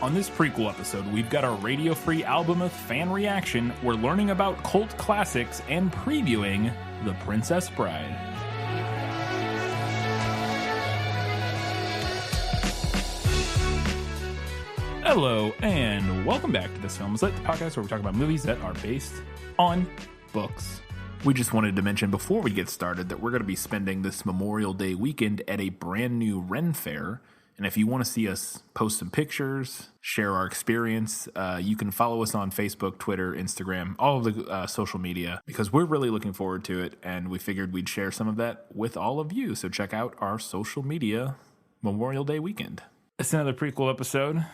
On this prequel episode, we've got our Radio Free Albemuth fan reaction. We're learning about cult classics and previewing The Princess Bride. Hello, and welcome back to This Film Is Lit, the podcast where we talk about movies that are based on books. We just wanted to mention before we get started that we're going to be spending this Memorial Day weekend at a brand new Ren Fair. And if you want to see us post some pictures, share our experience, you can follow us on Facebook, Twitter, Instagram, all of the social media, because we're really looking forward to it. And we figured we'd share some of that with all of you. So check out our social media Memorial Day weekend. It's another prequel episode.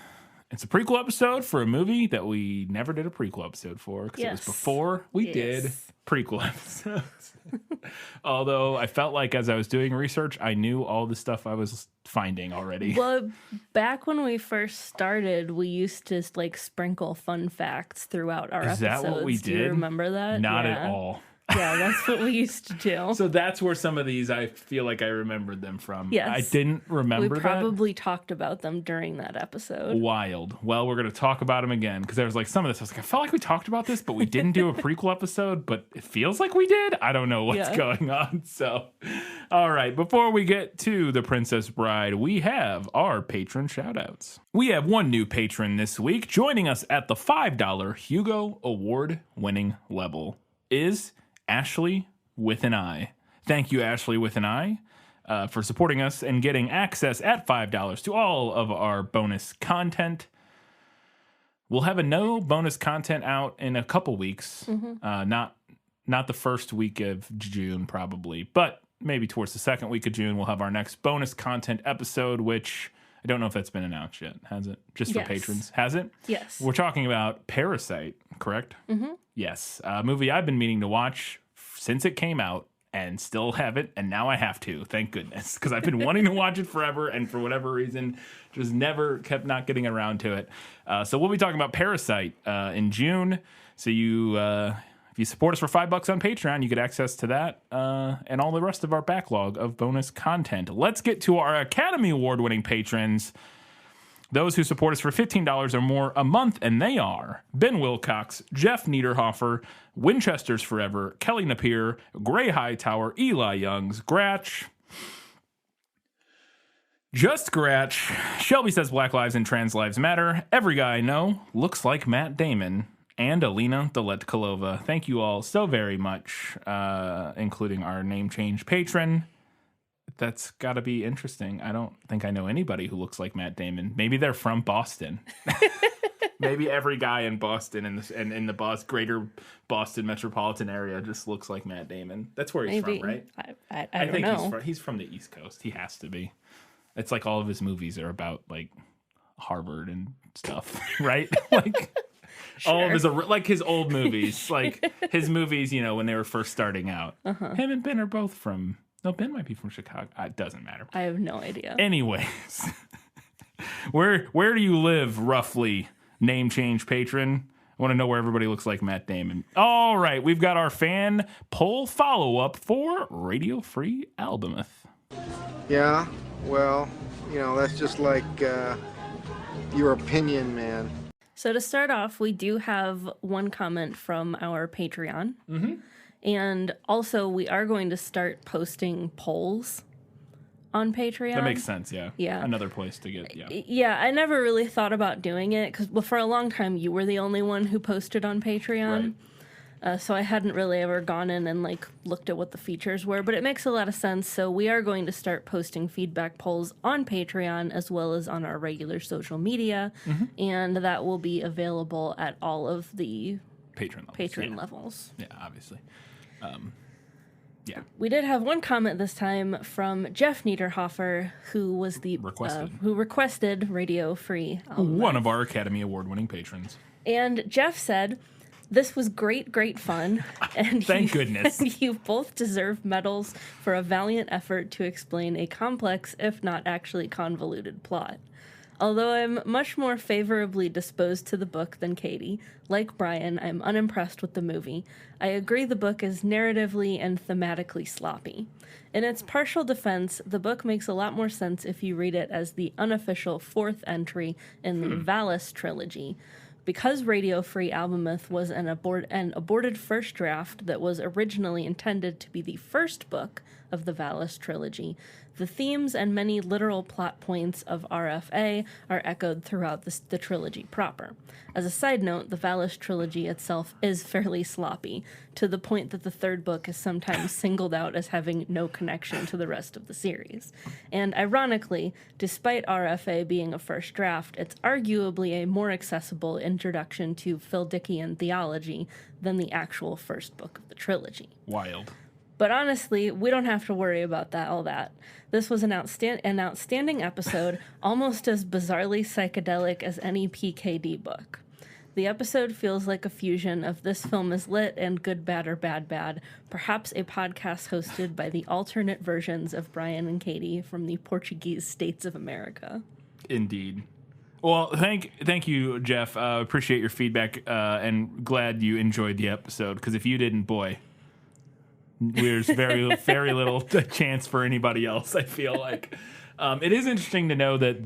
It's a prequel episode for a movie that we never did a prequel episode for, because it was before we did prequel episodes. Although I felt like as I was doing research, I knew all the stuff I was finding already. Well, back when we first started, we used to like sprinkle fun facts throughout our episodes. Is that what we did? Do you remember that? Not at all. Yeah, that's what we used to do. So that's where some of these, I feel like I remembered them from. Yes. I didn't remember that. We probably talked about them during that episode. Wild. Well, we're going to talk about them again, because there was like some of this. I was like, I felt like we talked about this, but we didn't do a prequel episode, but it feels like we did. I don't know what's going on. So, all right. Before we get to The Princess Bride, we have our patron shoutouts. We have one new patron this week. Joining us at the $5 Hugo Award winning level is Ashley with an I. Thank you, Ashley with an I, for supporting us and getting access at $5 to all of our bonus content. We'll have a no bonus content out in a couple weeks. Not the first week of June, probably, but maybe towards the second week of June, we'll have our next bonus content episode, which I don't know if that's been announced yet. Has it? Just for patrons. Has it? Yes. We're talking about Parasite, correct? Mm-hmm. Yes. A movie I've been meaning to watch since it came out and still haven't, and now I have to. Thank goodness, because I've been wanting to watch it forever, and for whatever reason, just never kept not getting around to it. So we'll be talking about Parasite in June. So if you support us for $5 on Patreon, you get access to that and all the rest of our backlog of bonus content. Let's get to our Academy Award-winning patrons. Those who support us for $15 or more a month, and they are Ben Wilcox, Jeff Niederhofer, Winchester's Forever, Kelly Napier, Gray Hightower, Eli Youngs, Gratch, Just Gratch, Shelby Says Black Lives and Trans Lives Matter, Every Guy I Know Looks Like Matt Damon, and Alina Deletkalova. Thank you all so very much, including our name change patron. That's got to be interesting. I don't think I know anybody who looks like Matt Damon. Maybe they're from Boston. Maybe every guy in Boston and in the greater Boston metropolitan area just looks like Matt Damon. That's where he's from, right? I don't know. He's from the East Coast. He has to be. It's like all of his movies are about like Harvard and stuff, right? Like all of his his old movies, like his movies, when they were first starting out. Him and Ben are both from. No, Ben might be from Chicago. It doesn't matter. I have no idea. Anyways, where do you live, roughly, name change patron? I want to know where everybody looks like Matt Damon. All right, we've got our fan poll follow-up for Radio Free Albemuth. Yeah, well, that's just like your opinion, man. So to start off, we do have one comment from our Patreon. Mm-hmm. And also, we are going to start posting polls on Patreon. That makes sense, yeah. Yeah. Another place to get, yeah. Yeah, I never really thought about doing it, because for a long time, you were the only one who posted on Patreon. Right. So I hadn't really ever gone in and, looked at what the features were, but it makes a lot of sense. So we are going to start posting feedback polls on Patreon, as well as on our regular social media, and that will be available at all of the patron levels. Yeah, obviously. We did have one comment this time from Jeff Niederhofer, who was who requested Radio Free Albemuth. One of our Academy Award-winning patrons. And Jeff said, "This was great fun, and thank goodness. You both deserve medals for a valiant effort to explain a complex, if not actually convoluted, plot." Although I'm much more favorably disposed to the book than Katie, like Brian, I'm unimpressed with the movie. I agree the book is narratively and thematically sloppy. In its partial defense, the book makes a lot more sense if you read it as the unofficial fourth entry in the Valis trilogy. Because Radio Free Albemuth was an aborted first draft that was originally intended to be the first book of the Valis trilogy, the themes and many literal plot points of RFA are echoed throughout the trilogy proper. As a side note, the Valis trilogy itself is fairly sloppy, to the point that the third book is sometimes singled out as having no connection to the rest of the series. And ironically, despite RFA being a first draft, it's arguably a more accessible introduction to Phildickian theology than the actual first book of the trilogy. Wild. But honestly, we don't have to worry about all that. This was an outstanding episode, almost as bizarrely psychedelic as any PKD book. The episode feels like a fusion of This Film is Lit and Good, Bad, or Bad, Bad, perhaps a podcast hosted by the alternate versions of Brian and Katie from the Portuguese states of America. Indeed. Well, thank you, Jeff. Appreciate your feedback, and glad you enjoyed the episode, because if you didn't, boy... There's very little chance for anybody else, I feel like. It is interesting to know that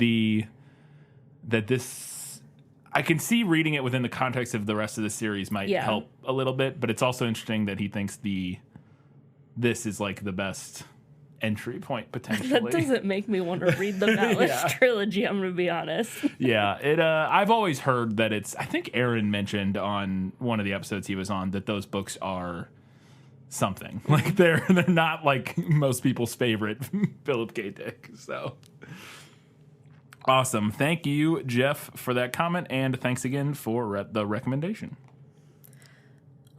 this... I can see reading it within the context of the rest of the series might help a little bit, but it's also interesting that he thinks this is like the best entry point, potentially. That doesn't make me want to read the Valis trilogy, I'm going to be honest. I've always heard that it's... I think Aaron mentioned on one of the episodes he was on that those books are... something like they're not like most people's favorite Philip K. Dick. So awesome. Thank you, Jeff, for that comment, and thanks again for the recommendation.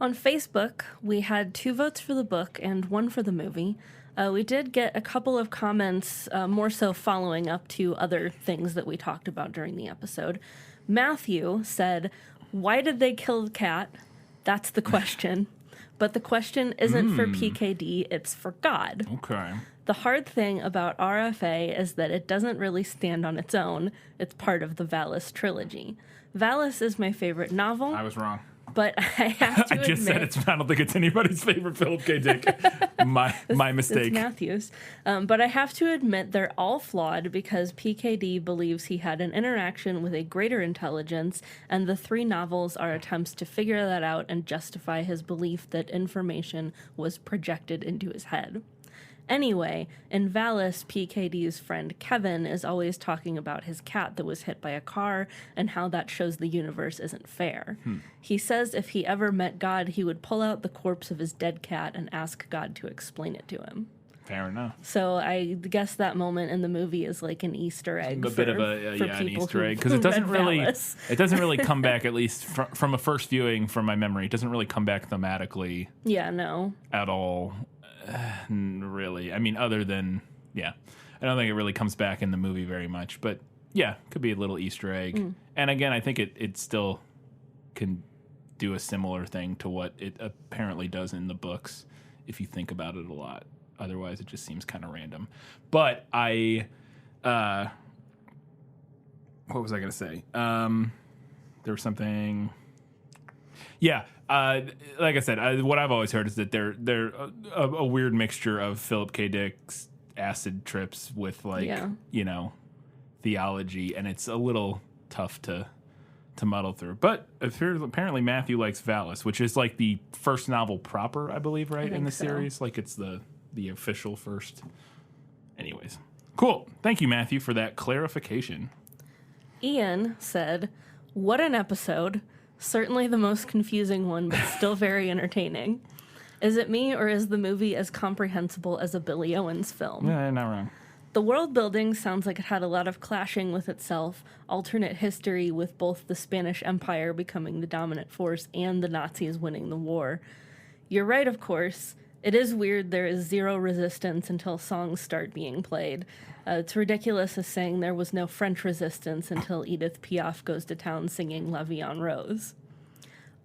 On Facebook, we had 2 votes for the book and 1 for the movie. We did get a couple of comments, more so following up to other things that we talked about during the episode. Matthew said, "Why did they kill the cat? That's the question." But the question isn't for PKD, it's for God. Okay. The hard thing about RFA is that it doesn't really stand on its own. It's part of the Valis trilogy. Valis is my favorite novel. I was wrong. But I have to admit... I just said it's... I don't think it's anybody's favorite Philip K. Dick. my mistake. It's Matthew's. But I have to admit they're all flawed because PKD believes he had an interaction with a greater intelligence, and the 3 novels are attempts to figure that out and justify his belief that information was projected into his head. Anyway, in Valis, PKD's friend Kevin is always talking about his cat that was hit by a car and how that shows the universe isn't fair. He says if he ever met God, he would pull out the corpse of his dead cat and ask God to explain it to him. Fair enough. So I guess that moment in the movie is like an Easter egg. A bit of an Easter egg, because it doesn't really come back, at least from a first viewing from my memory. It doesn't really come back thematically. Yeah, no. At all. Really. I mean, other than, I don't think it really comes back in the movie very much. But, could be a little Easter egg. And again, I think it still can do a similar thing to what it apparently does in the books, if you think about it a lot. Otherwise, it just seems kind of random. But what was I going to say? There was something... Yeah, like I said, what I've always heard is that they're a weird mixture of Philip K. Dick's acid trips with theology, and it's a little tough to muddle through. But apparently Matthew likes Valis, which is like the first novel proper, I believe, right, in the series. Like it's the official first. Anyways, cool. Thank you, Matthew, for that clarification. Ian said, "What an episode. Certainly the most confusing one, but still very entertaining. Is it me, or is the movie as comprehensible as a Billy Owens film?" Yeah, not wrong. The world building sounds like it had a lot of clashing with itself, alternate history with both the Spanish Empire becoming the dominant force and the Nazis winning the war. You're right, of course. It is weird there is zero resistance until songs start being played. It's ridiculous as saying there was no French resistance until Edith Piaf goes to town singing La Vie en Rose.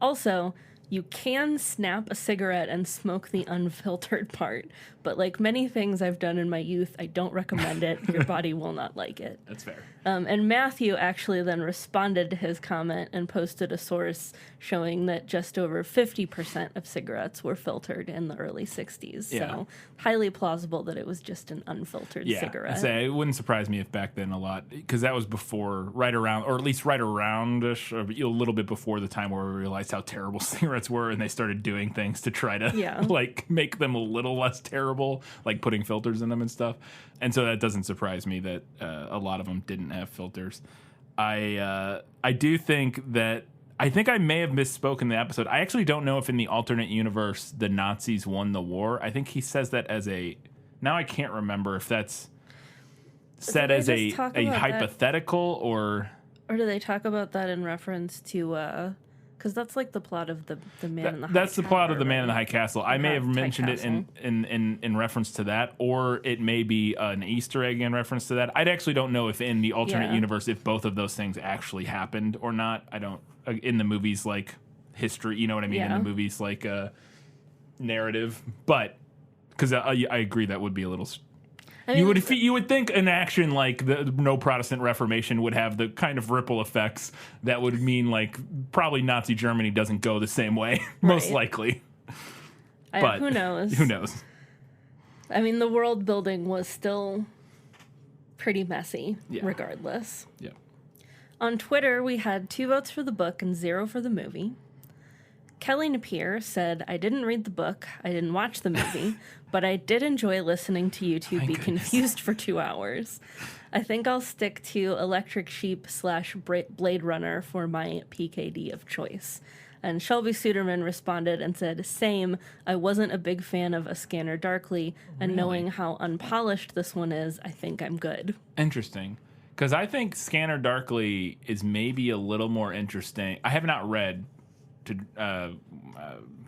Also, You can snap a cigarette and smoke the unfiltered part, but like many things I've done in my youth, I don't recommend it. Your body will not like it. That's fair. And Matthew actually then responded to his comment and posted a source showing that just over 50% of cigarettes were filtered in the early 60s. Yeah. So highly plausible that it was just an unfiltered cigarette. It wouldn't surprise me if back then a lot, because that was before, right around, or at least right around-ish, or a little bit before the time where we realized how terrible cigarettes were, and they started doing things to try to like make them a little less terrible, like putting filters in them and stuff. And so that doesn't surprise me that a lot of them didn't have filters. I do think that I may have misspoken in the episode. I actually don't know if in the alternate universe the Nazis won the war. I think he says that as a, now I can't remember if that's said as a hypothetical or do they talk about that in reference to because that's like the plot of the Man in the High Castle. That's the plot of the Man in the High Castle. I may have mentioned it in reference to that, or it may be an Easter egg in reference to that. I actually don't know if in the alternate universe if both of those things actually happened or not. I don't in the movies like history, you know what I mean? In the movies like narrative, but because I agree that would be a little. I mean, you would think an action like the No Protestant Reformation would have the kind of ripple effects that would mean like probably Nazi Germany doesn't go the same way, most likely. But who knows? Who knows? I mean, the world building was still pretty messy, regardless. Yeah. On Twitter, we had 2 votes for the book and 0 for the movie. Kelly Napier said, I didn't read the book, I didn't watch the movie, but I did enjoy listening to you two be confused for 2 hours. I think I'll stick to Electric Sheep / Blade Runner for my PKD of choice. And Shelby Suderman responded and said, same, I wasn't a big fan of A Scanner Darkly, and knowing how unpolished this one is, I think I'm good. Interesting. Because I think Scanner Darkly is maybe a little more interesting. I have not read to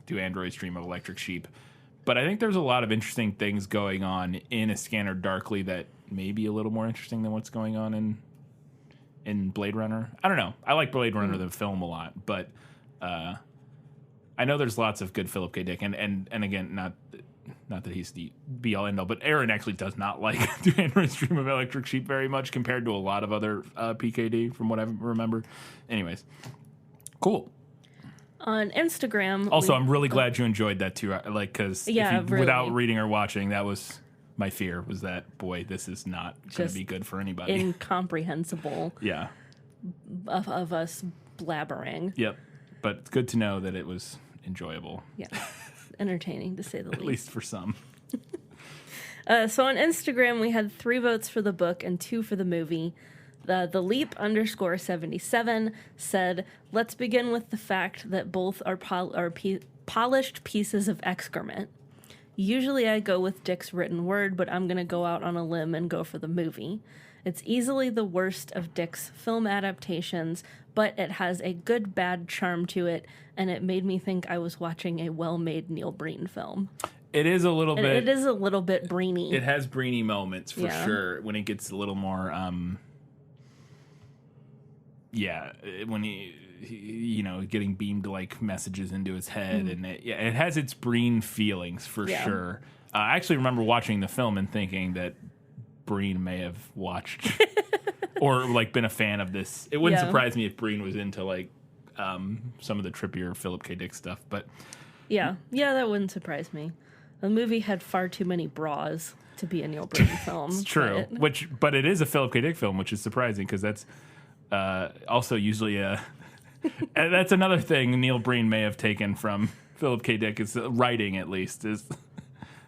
do Android's Dream of Electric Sheep, but I think there's a lot of interesting things going on in A Scanner Darkly that may be a little more interesting than what's going on in Blade Runner. I don't know. I like Blade Runner the film a lot, but I know there's lots of good Philip K. Dick, and again, not that he's the be all end all, but Aaron actually does not like Do Android's Dream of Electric Sheep very much compared to a lot of other PKD from what I remember. Anyways, cool. On Instagram. Also, I'm really glad you enjoyed that too. Like, because without reading or watching, that was my fear. Was that boy, this is not going to be good for anybody. Incomprehensible. Yeah. Of us blabbering. Yep. But it's good to know that it was enjoyable. Yeah. Entertaining to say the least. At least for some. So on Instagram, we had 3 votes for the book and 2 for the movie. The Leap _77 said, let's begin with the fact that both are polished pieces of excrement. Usually I go with Dick's written word, but I'm going to go out on a limb and go for the movie. It's easily the worst of Dick's film adaptations, but it has a good bad charm to it, and it made me think I was watching a well-made Neil Breen film. It is a little bit... It is a little bit Breeny. It has Breeny moments, for sure, when it gets a little more... when he getting beamed like messages into his head, and it has its Breen feelings for sure. I actually remember watching the film and thinking that Breen may have watched or like been a fan of this. It wouldn't surprise me if Breen was into like some of the trippier Philip K. Dick stuff, but yeah, that wouldn't surprise me. The movie had far too many bras to be a Neil Breen film. It's true, but it is a Philip K. Dick film, which is surprising because that's. Also, usually, that's another thing Neil Breen may have taken from Philip K. Dick is writing, at least, is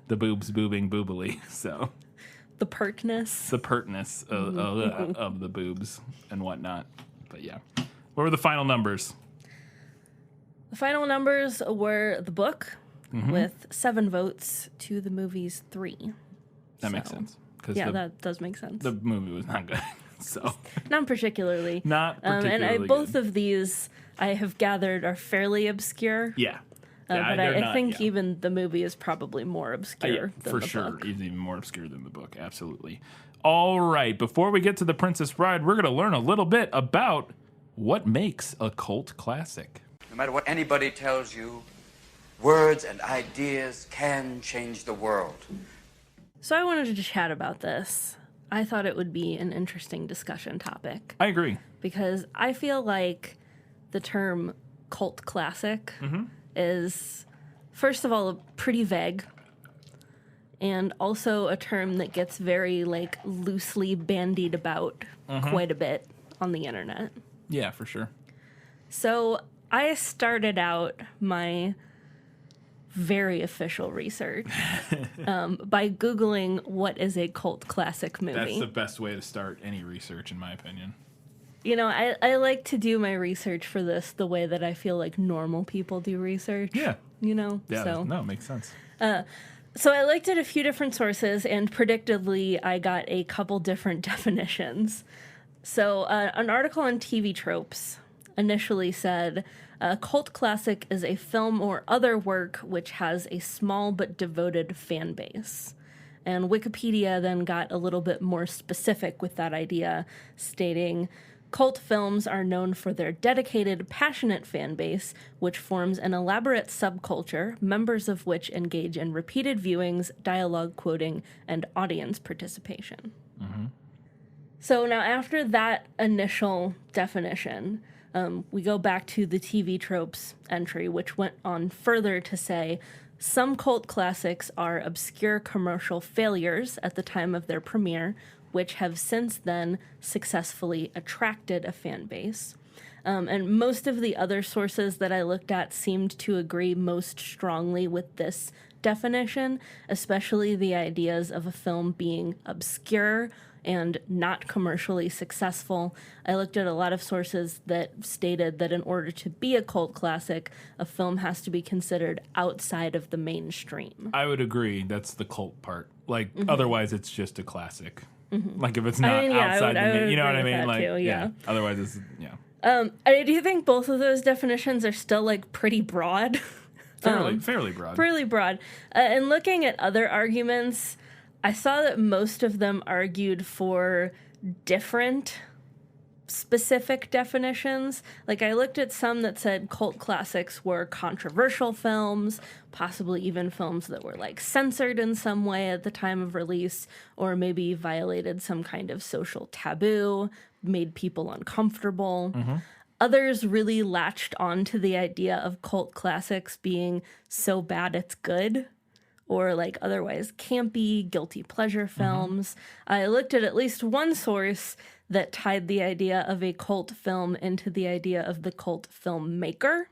the boobs boobing boobily. So the pertness of the boobs and whatnot. But yeah, what were the final numbers? The final numbers were the book with 7 votes to the movie's 3. That makes sense. That does make sense. The movie was not good. So not particularly. And both of these I have gathered are fairly obscure. Yeah. But I think even the movie is probably more obscure than for the sure. book. It's even more obscure than the book. Absolutely. All right. Before we get to The Princess Bride, we're going to learn a little bit about what makes a cult classic. matter what anybody tells you, words and ideas can change the world. So I wanted to chat about this. I thought it would be an interesting discussion topic. I agree. Because I feel like the term cult classic is, first of all, pretty vague. And also a term that gets very, like, loosely bandied about quite a bit on the internet. Yeah, for sure. So I started out my very official research by Googling what is a cult classic movie. That's the best way to start any research, in my opinion. You know, I like to do my research for this the way that I feel like normal people do research. Yeah. You know? Yeah, so. no, it makes sense. So I looked at a few different sources, and predictably, I got a couple different definitions. So an article on TV Tropes initially said, a cult classic is a film or other work which has a small but devoted fan base. And Wikipedia then got a little bit more specific with that idea, stating, cult films are known for their dedicated, passionate fan base, which forms an elaborate subculture, members of which engage in repeated viewings, dialogue quoting, and audience participation. So now after that initial definition, we go back to the TV Tropes entry, which went on further to say, some cult classics are obscure commercial failures at the time of their premiere, which have since then successfully attracted a fan base. And most of the other sources that I looked at seemed to agree most strongly with this definition, especially the ideas of a film being obscure and not commercially successful. I looked at a lot of sources that stated that in order to be a cult classic, a film has to be considered outside of the mainstream. I would agree. That's the cult part. Like, otherwise it's just a classic. Like, if it's not outside the main, you know what I mean? Like, yeah. Otherwise it's, yeah. Do you think both of those definitions are still, like, pretty broad? Fairly broad. Fairly broad. And looking at other arguments, I saw that most of them argued for different specific definitions. Like, I looked at some that said cult classics were controversial films, possibly even films that were, like, censored in some way at the time of release, or maybe violated some kind of social taboo, made people uncomfortable. Others really latched on to the idea of cult classics being so bad it's good, or like otherwise campy, guilty pleasure films. I looked at least one source that tied the idea of a cult film into the idea of the cult filmmaker,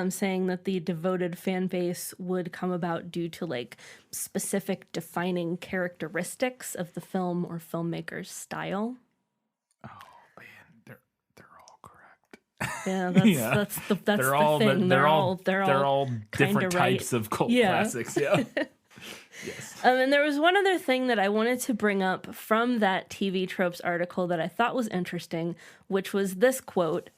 saying that the devoted fan base would come about due to like specific defining characteristics of the film or filmmaker's style. Oh man, they're all correct. Yeah, that's the thing. They're all different types of cult classics. Yeah. Yes. And there was one other thing that I wanted to bring up from that TV Tropes article that I thought was interesting, which was this quote: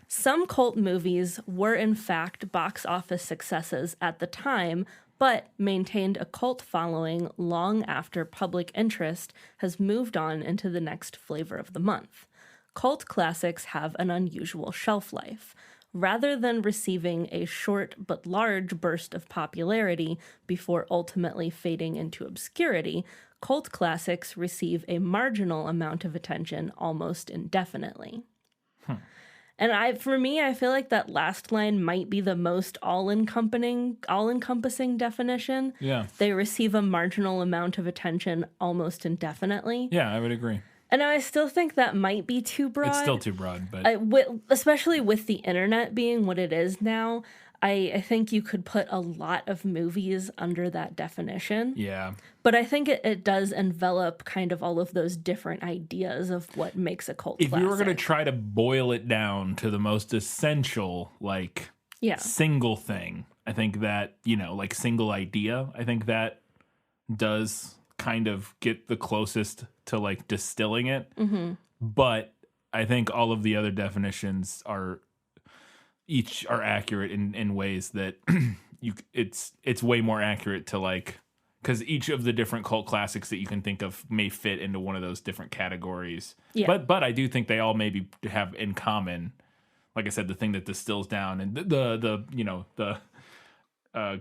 "Some cult movies were in fact box office successes at the time, but maintained a cult following long after public interest has moved on into the next flavor of the month. Cult classics have an unusual shelf life. Rather than receiving a short but large burst of popularity before ultimately fading into obscurity, cult classics receive a marginal amount of attention almost indefinitely." And for me, I feel like that last line might be the most all-encompassing definition. Yeah. They receive a marginal amount of attention almost indefinitely. Yeah, I would agree. And I still think that might be too broad. It's still too broad, but especially with the internet being what it is now, I think you could put a lot of movies under that definition. Yeah. But I think it does envelop kind of all of those different ideas of what makes a cult classic. If you were going to try to boil it down to the most essential, like, single thing, I think that, like single idea, I think that does kind of get the closest to like distilling it. But I think all of the other definitions are accurate in ways that it's way more accurate to like, because each of the different cult classics that you can think of may fit into one of those different categories. But I do think they all maybe have in common like I said, the thing that distills down and the you know, the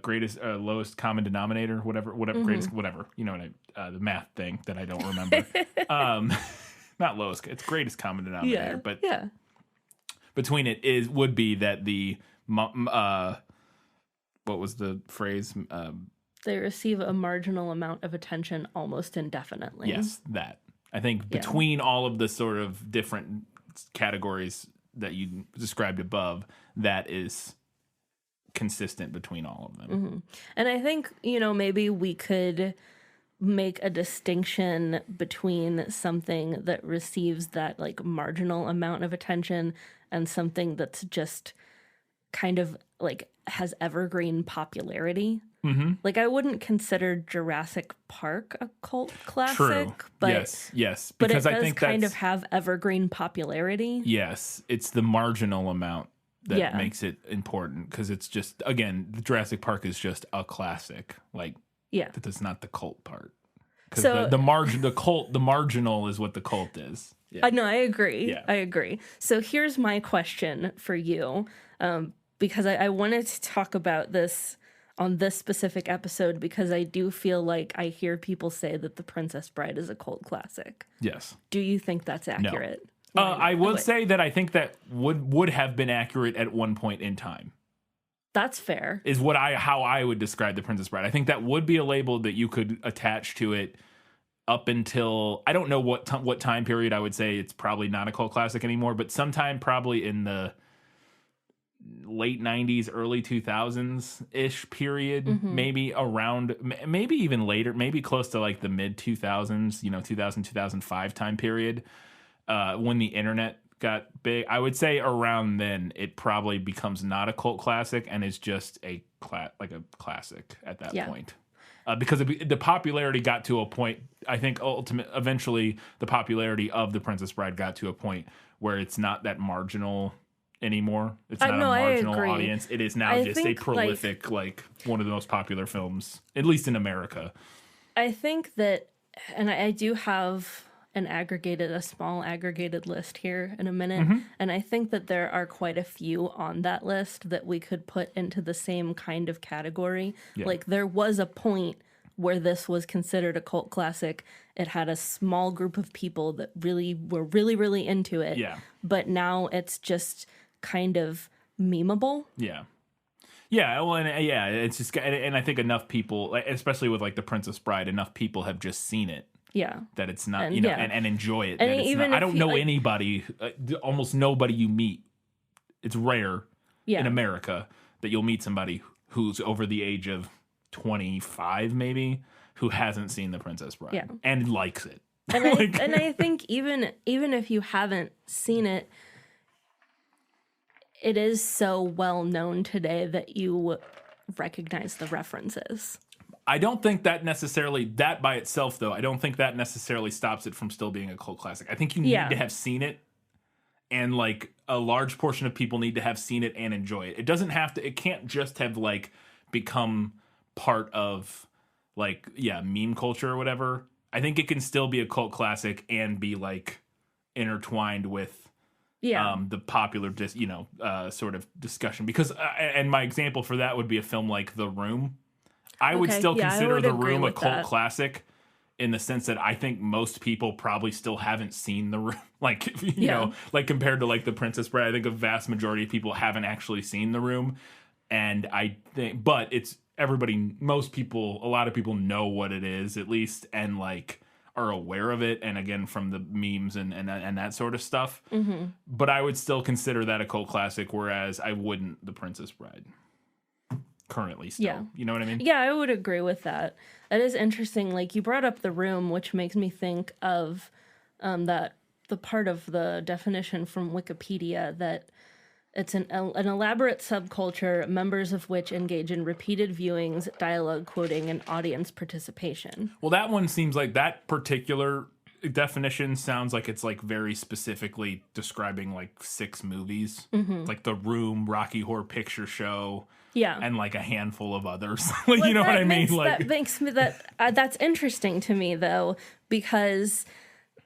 greatest lowest common denominator, whatever greatest whatever, you know, the math thing that I don't remember. Not lowest, it's greatest common denominator, but between it would be that the what was the phrase? They receive a marginal amount of attention almost indefinitely. Yes, that. I think between all of the sort of different categories that you described above, that is consistent between all of them. Mm-hmm. And I think, you know, maybe we could make a distinction between something that receives that like marginal amount of attention and something that's just kind of like has evergreen popularity. Mm-hmm. Like I wouldn't consider Jurassic Park a cult classic. True. But yes. But because it does I think kind of have evergreen popularity. Yes, it's the marginal amount that makes it important, because it's just, again, the Jurassic Park is just a classic. Like, that's not the cult part. Because so, the marginal is what the cult is. Yeah. No, I agree. Yeah. I agree. So here's my question for you, because I wanted to talk about this on this specific episode, because I do feel like I hear people say that The Princess Bride is a cult classic. Yes. Do you think that's accurate? No. I would say that I think that would have been accurate at one point in time. That's fair. Is how I would describe The Princess Bride. I think that would be a label that you could attach to it up until, I don't know what time period I would say it's probably not a cult classic anymore, but sometime probably in the late 90s, early 2000s-ish period, maybe around, maybe even later, maybe close to like the mid 2000s, 2000, 2005 time period. When the internet got big, I would say around then it probably becomes not a cult classic and is just a classic at that point. Because the popularity got to a point, I think eventually the popularity of The Princess Bride got to a point where it's not that marginal anymore. It's not a marginal audience. It is now just a prolific, like one of the most popular films, at least in America. I think that, and I do have a small aggregated list here in a minute. And I think that there are quite a few on that list that we could put into the same kind of category. Yeah. Like there was a point where this was considered a cult classic. It had a small group of people that really were really into it. Yeah. But now it's just kind of memeable. Yeah. Yeah, well, it's just, and I think enough people, especially with like The Princess Bride, enough people have just seen it. Yeah. That it's not, and enjoy it. And even I don't know anybody, almost nobody you meet. It's rare in America that you'll meet somebody who's over the age of 25, maybe, who hasn't seen The Princess Bride and likes it. And, and I think even if you haven't seen it, it is so well known today that you recognize the references. I don't think that necessarily, that by itself, though, I don't think that necessarily stops it from still being a cult classic. I think you need to have seen it, and like a large portion of people need to have seen it and enjoy it. It doesn't have to, it can't just have like become part of like, meme culture or whatever. I think it can still be a cult classic and be like intertwined with the popular, sort of discussion. Because, and my example for that would be a film like The Room. I would still consider The Room a cult classic in the sense that I think most people probably still haven't seen The Room. Like, you know, like compared to like The Princess Bride, I think a vast majority of people haven't actually seen The Room. And I think, but it's most people, a lot of people know what it is at least, and like are aware of it. And again, from the memes and that sort of stuff. Mm-hmm. But I would still consider that a cult classic, whereas I wouldn't The Princess Bride. Currently still. You know what I mean? Yeah, I would agree with that. That is interesting. Like you brought up The Room, which makes me think of that the part of the definition from Wikipedia that it's an elaborate subculture, members of which engage in repeated viewings, dialogue quoting, and audience participation. Well, that one seems like that particular definition sounds like it's like very specifically describing like 6 movies. Mm-hmm. Like The Room, Rocky Horror Picture Show, and like a handful of others. Like, you know what I mean? Like that makes me that's interesting to me though, because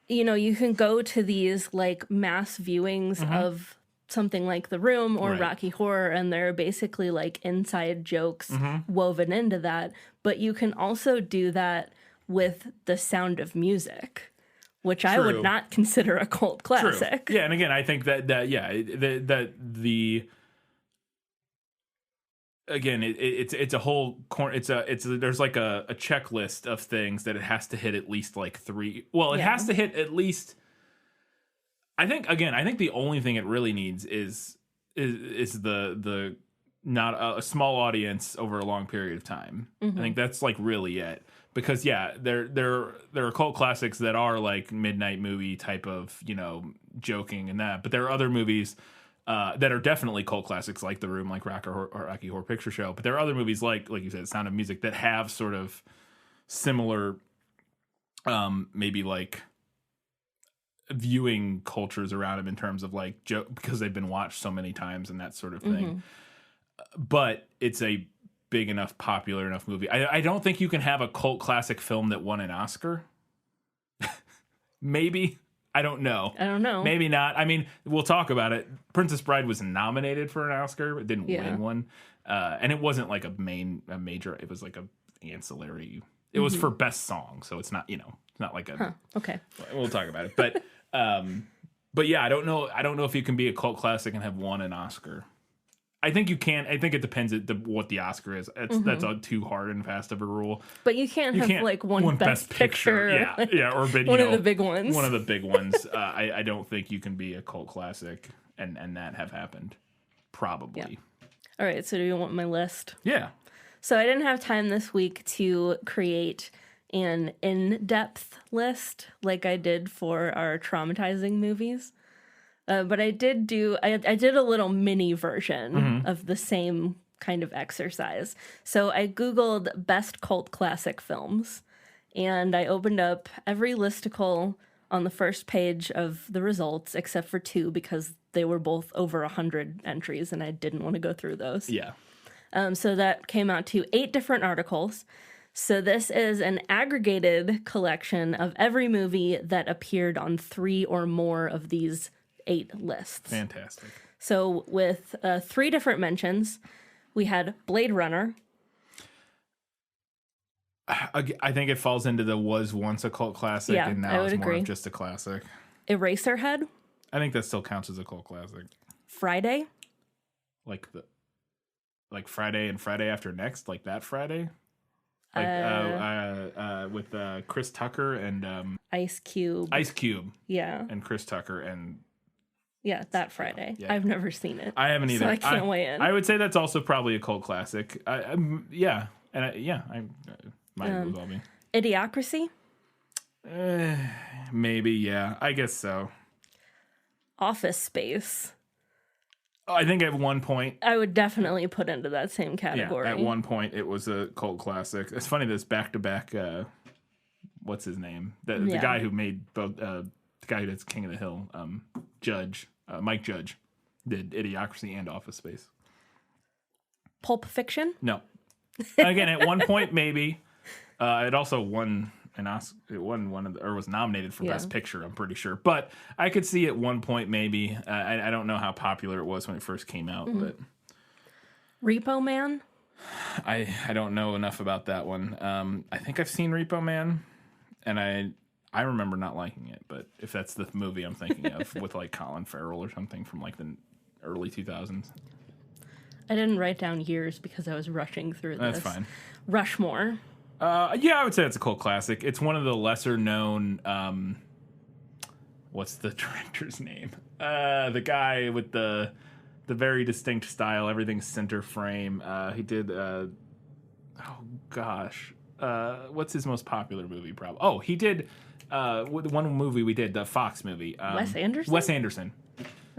you know you can go to these like mass viewings of something like The Room or Right. Rocky Horror, and there are basically like inside jokes woven into that. But you can also do that with The Sound of Music, which I would True. not consider a cult classic. True. Yeah, and again, I think that again, it's a whole there's like a checklist of things that it has to hit at least like 3. Well, it has to hit at least. I think the only thing it really needs is the not a small audience over a long period of time. I think that's like really it. Because there are cult classics that are like midnight movie type of, joking and that, but there are other movies that are definitely cult classics like The Room, like Rocky Horror Picture Show. But there are other movies like you said, Sound of Music, that have sort of similar, maybe like viewing cultures around them in terms of like joke, because they've been watched so many times and that sort of thing. But it's a big enough, popular enough movie. I don't think you can have a cult classic film that won an Oscar. Maybe. I don't know. Maybe not. I mean, we'll talk about it. Princess Bride was nominated for an Oscar. It didn't win one. And it wasn't like a major. It was like a ancillary. It was for best song. So it's not, it's not like a. Okay. We'll talk about it. But yeah, I don't know if you can be a cult classic and have won an Oscar. I think you can. I think it depends what the Oscar is. That's a too hard and fast of a rule. But you can't have like one best picture. Yeah, or one of the big ones. One of the big ones. I don't think you can be a cult classic and that have happened. Probably. Yeah. All right. So do you want my list? Yeah. So I didn't have time this week to create an in-depth list like I did for our traumatizing movies. But I did I did a little mini version of the same kind of exercise. So I Googled best cult classic films, and I opened up every listicle on the first page of the results, except for 2, because they were both over 100 entries, and I didn't want to go through those. Yeah. So that came out to 8 different articles. So this is an aggregated collection of every movie that appeared on 3 or more of these 8 lists. Fantastic. So with 3 different mentions, we had Blade Runner. I think it falls into the was once a cult classic and now it's more of just a classic. Eraserhead. I think that still counts as a cult classic. Friday. Like Friday and Friday After Next, like that Friday. With Chris Tucker and Ice Cube. Yeah. And Chris Tucker and that Friday. Yeah. I've never seen it. I haven't either. So I can't weigh in. I would say that's also probably a cult classic. I might as well be. Idiocracy? Maybe, yeah. I guess so. Office Space. I think at one point... I would definitely put into that same category. Yeah, at one point it was a cult classic. It's funny this back-to-back... what's his name? The guy who made both... the guy who does King of the Hill, Mike Judge, did Idiocracy and Office Space. Pulp Fiction? No. Again, at one point, maybe. It also won an Oscar. It won or was nominated for Best Picture, I'm pretty sure. But I could see at one point, maybe. I don't know how popular it was when it first came out, but... Repo Man? I don't know enough about that one. I think I've seen Repo Man, and I remember not liking it, but if that's the movie I'm thinking of with like Colin Farrell or something from like the early 2000s. I didn't write down years because I was rushing through this. That's fine. Rushmore. I would say it's a cult classic. It's one of the lesser known, what's the director's name? The guy with the very distinct style, everything's center frame. He did, what's his most popular movie probably? Oh, he did one movie we did, the Fox movie. Wes Anderson? Wes Anderson.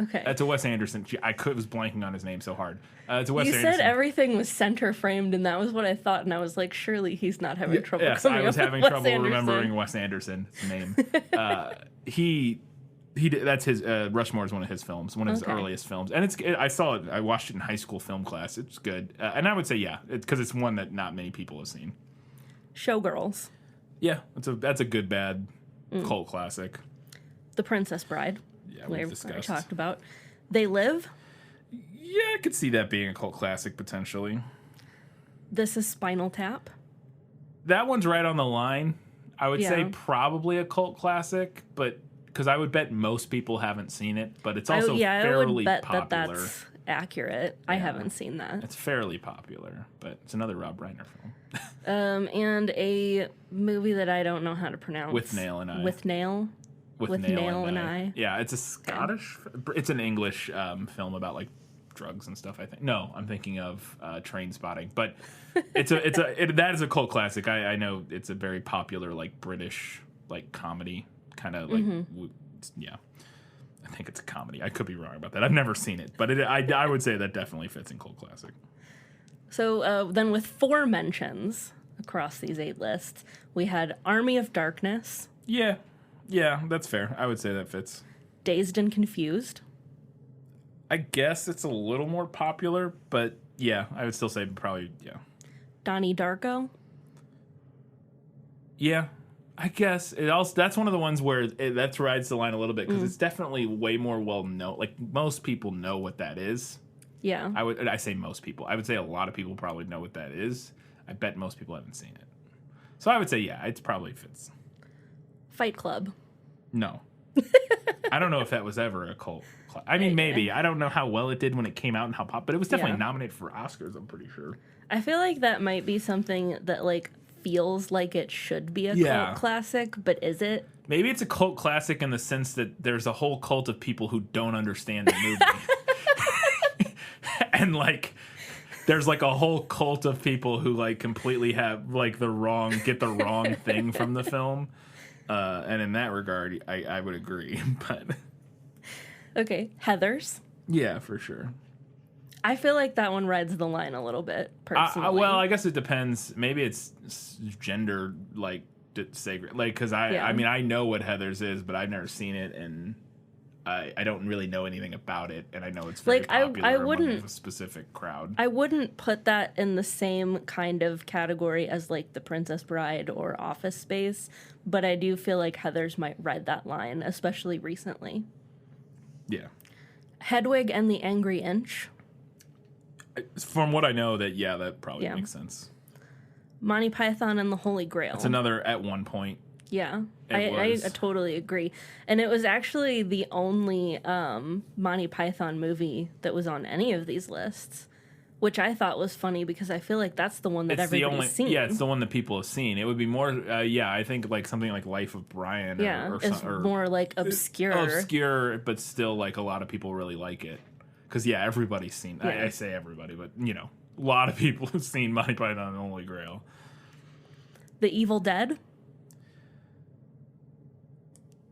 Okay. That's a Wes Anderson. I was blanking on his name so hard. It's a Wes Anderson. You said everything was center framed, and that was what I thought, and I was like, surely he's not having trouble. Yes, I was having trouble remembering Wes Anderson's name. He did, that's his Rushmore is one of his films, one of his earliest films, and I saw it. I watched it in high school film class. It's good, and I would say because it's one that not many people have seen. Showgirls. Yeah, that's a good bad cult classic. The Princess Bride. Yeah, we've talked about. They Live. Yeah, I could see that being a cult classic potentially. This Is Spinal Tap. That one's right on the line. I would say Yeah. probably a cult classic, but because I would bet most people haven't seen it, but it's also I fairly would bet popular. that's accurate. I haven't seen that. It's fairly popular, but it's another Rob Reiner film. And a movie that I don't know how to pronounce. With Nail and I. With Nail. With Nail and I. Yeah, it's a Scottish. It's an English film about like drugs and stuff. I think. No, I'm thinking of Train Spotting, but that is a cult classic. I know it's a very popular like British like comedy kind of like yeah. I think it's a comedy. I could be wrong about that. I've never seen it, but I would say that definitely fits in cult classic. So then with 4 mentions across these 8 lists, we had Army of Darkness. Yeah, that's fair. I would say that fits. Dazed and Confused. I guess it's a little more popular, but yeah, I would still say probably, yeah. Donnie Darko. Yeah, I guess that's one of the ones where that rides the line a little bit because it's definitely way more well known. Like most people know what that is. Yeah. I say most people. I would say a lot of people probably know what that is. I bet most people haven't seen it. So I would say, yeah, it probably fits. Fight Club. No. I don't know if that was ever a cult. I mean, maybe. I don't know how well it did when it came out and how pop, but it was definitely nominated for Oscars, I'm pretty sure. I feel like that might be something that like feels like it should be a cult classic, but is it? Maybe it's a cult classic in the sense that there's a whole cult of people who don't understand the movie. And like there's like a whole cult of people who like completely have like get the wrong thing from the film. And in that regard, I would agree. But okay, Heathers. Yeah, for sure. I feel like that one rides the line a little bit, personally. Well, I guess it depends. Maybe it's gender like sacred, like because I mean I know what Heathers is, but I've never seen it, and I don't really know anything about it, and I know it's very popular I among wouldn't a specific crowd. I wouldn't put that in the same kind of category as like The Princess Bride or Office Space, but I do feel like Heathers might ride that line, especially recently. Yeah. Hedwig and the Angry Inch. From what I know, that probably makes sense. Monty Python and the Holy Grail. It's another at one point. Yeah, I totally agree. And it was actually the only Monty Python movie that was on any of these lists, which I thought was funny because I feel like that's the one that everybody's seen. Yeah, it's the one that people have seen. It would be more, I think like something like Life of Brian. It's more like obscure. Obscure, but still like a lot of people really like it. Because, everybody's seen. Yeah. I say everybody, but, a lot of people have seen Monty Python and the Holy Grail. The Evil Dead?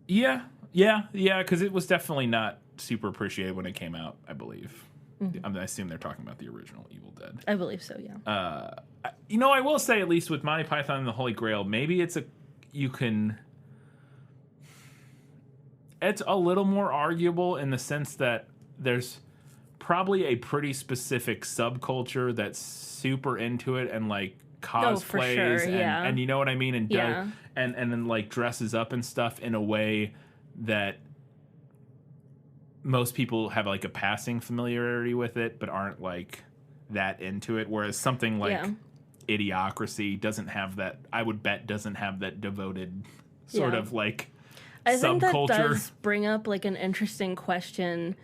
Yeah, because it was definitely not super appreciated when it came out, I believe. Mm-hmm. I assume they're talking about the original Evil Dead. I believe so, yeah. I will say, at least with Monty Python and the Holy Grail, maybe it's a little more arguable in the sense that there's probably a pretty specific subculture that's super into it and like cosplays and you know what I mean, and does, and then like dresses up and stuff in a way that most people have like a passing familiarity with it but aren't like that into it, whereas something like Idiocracy doesn't have that. I would bet doesn't have that devoted sort of like I subculture. think that does bring up like an interesting question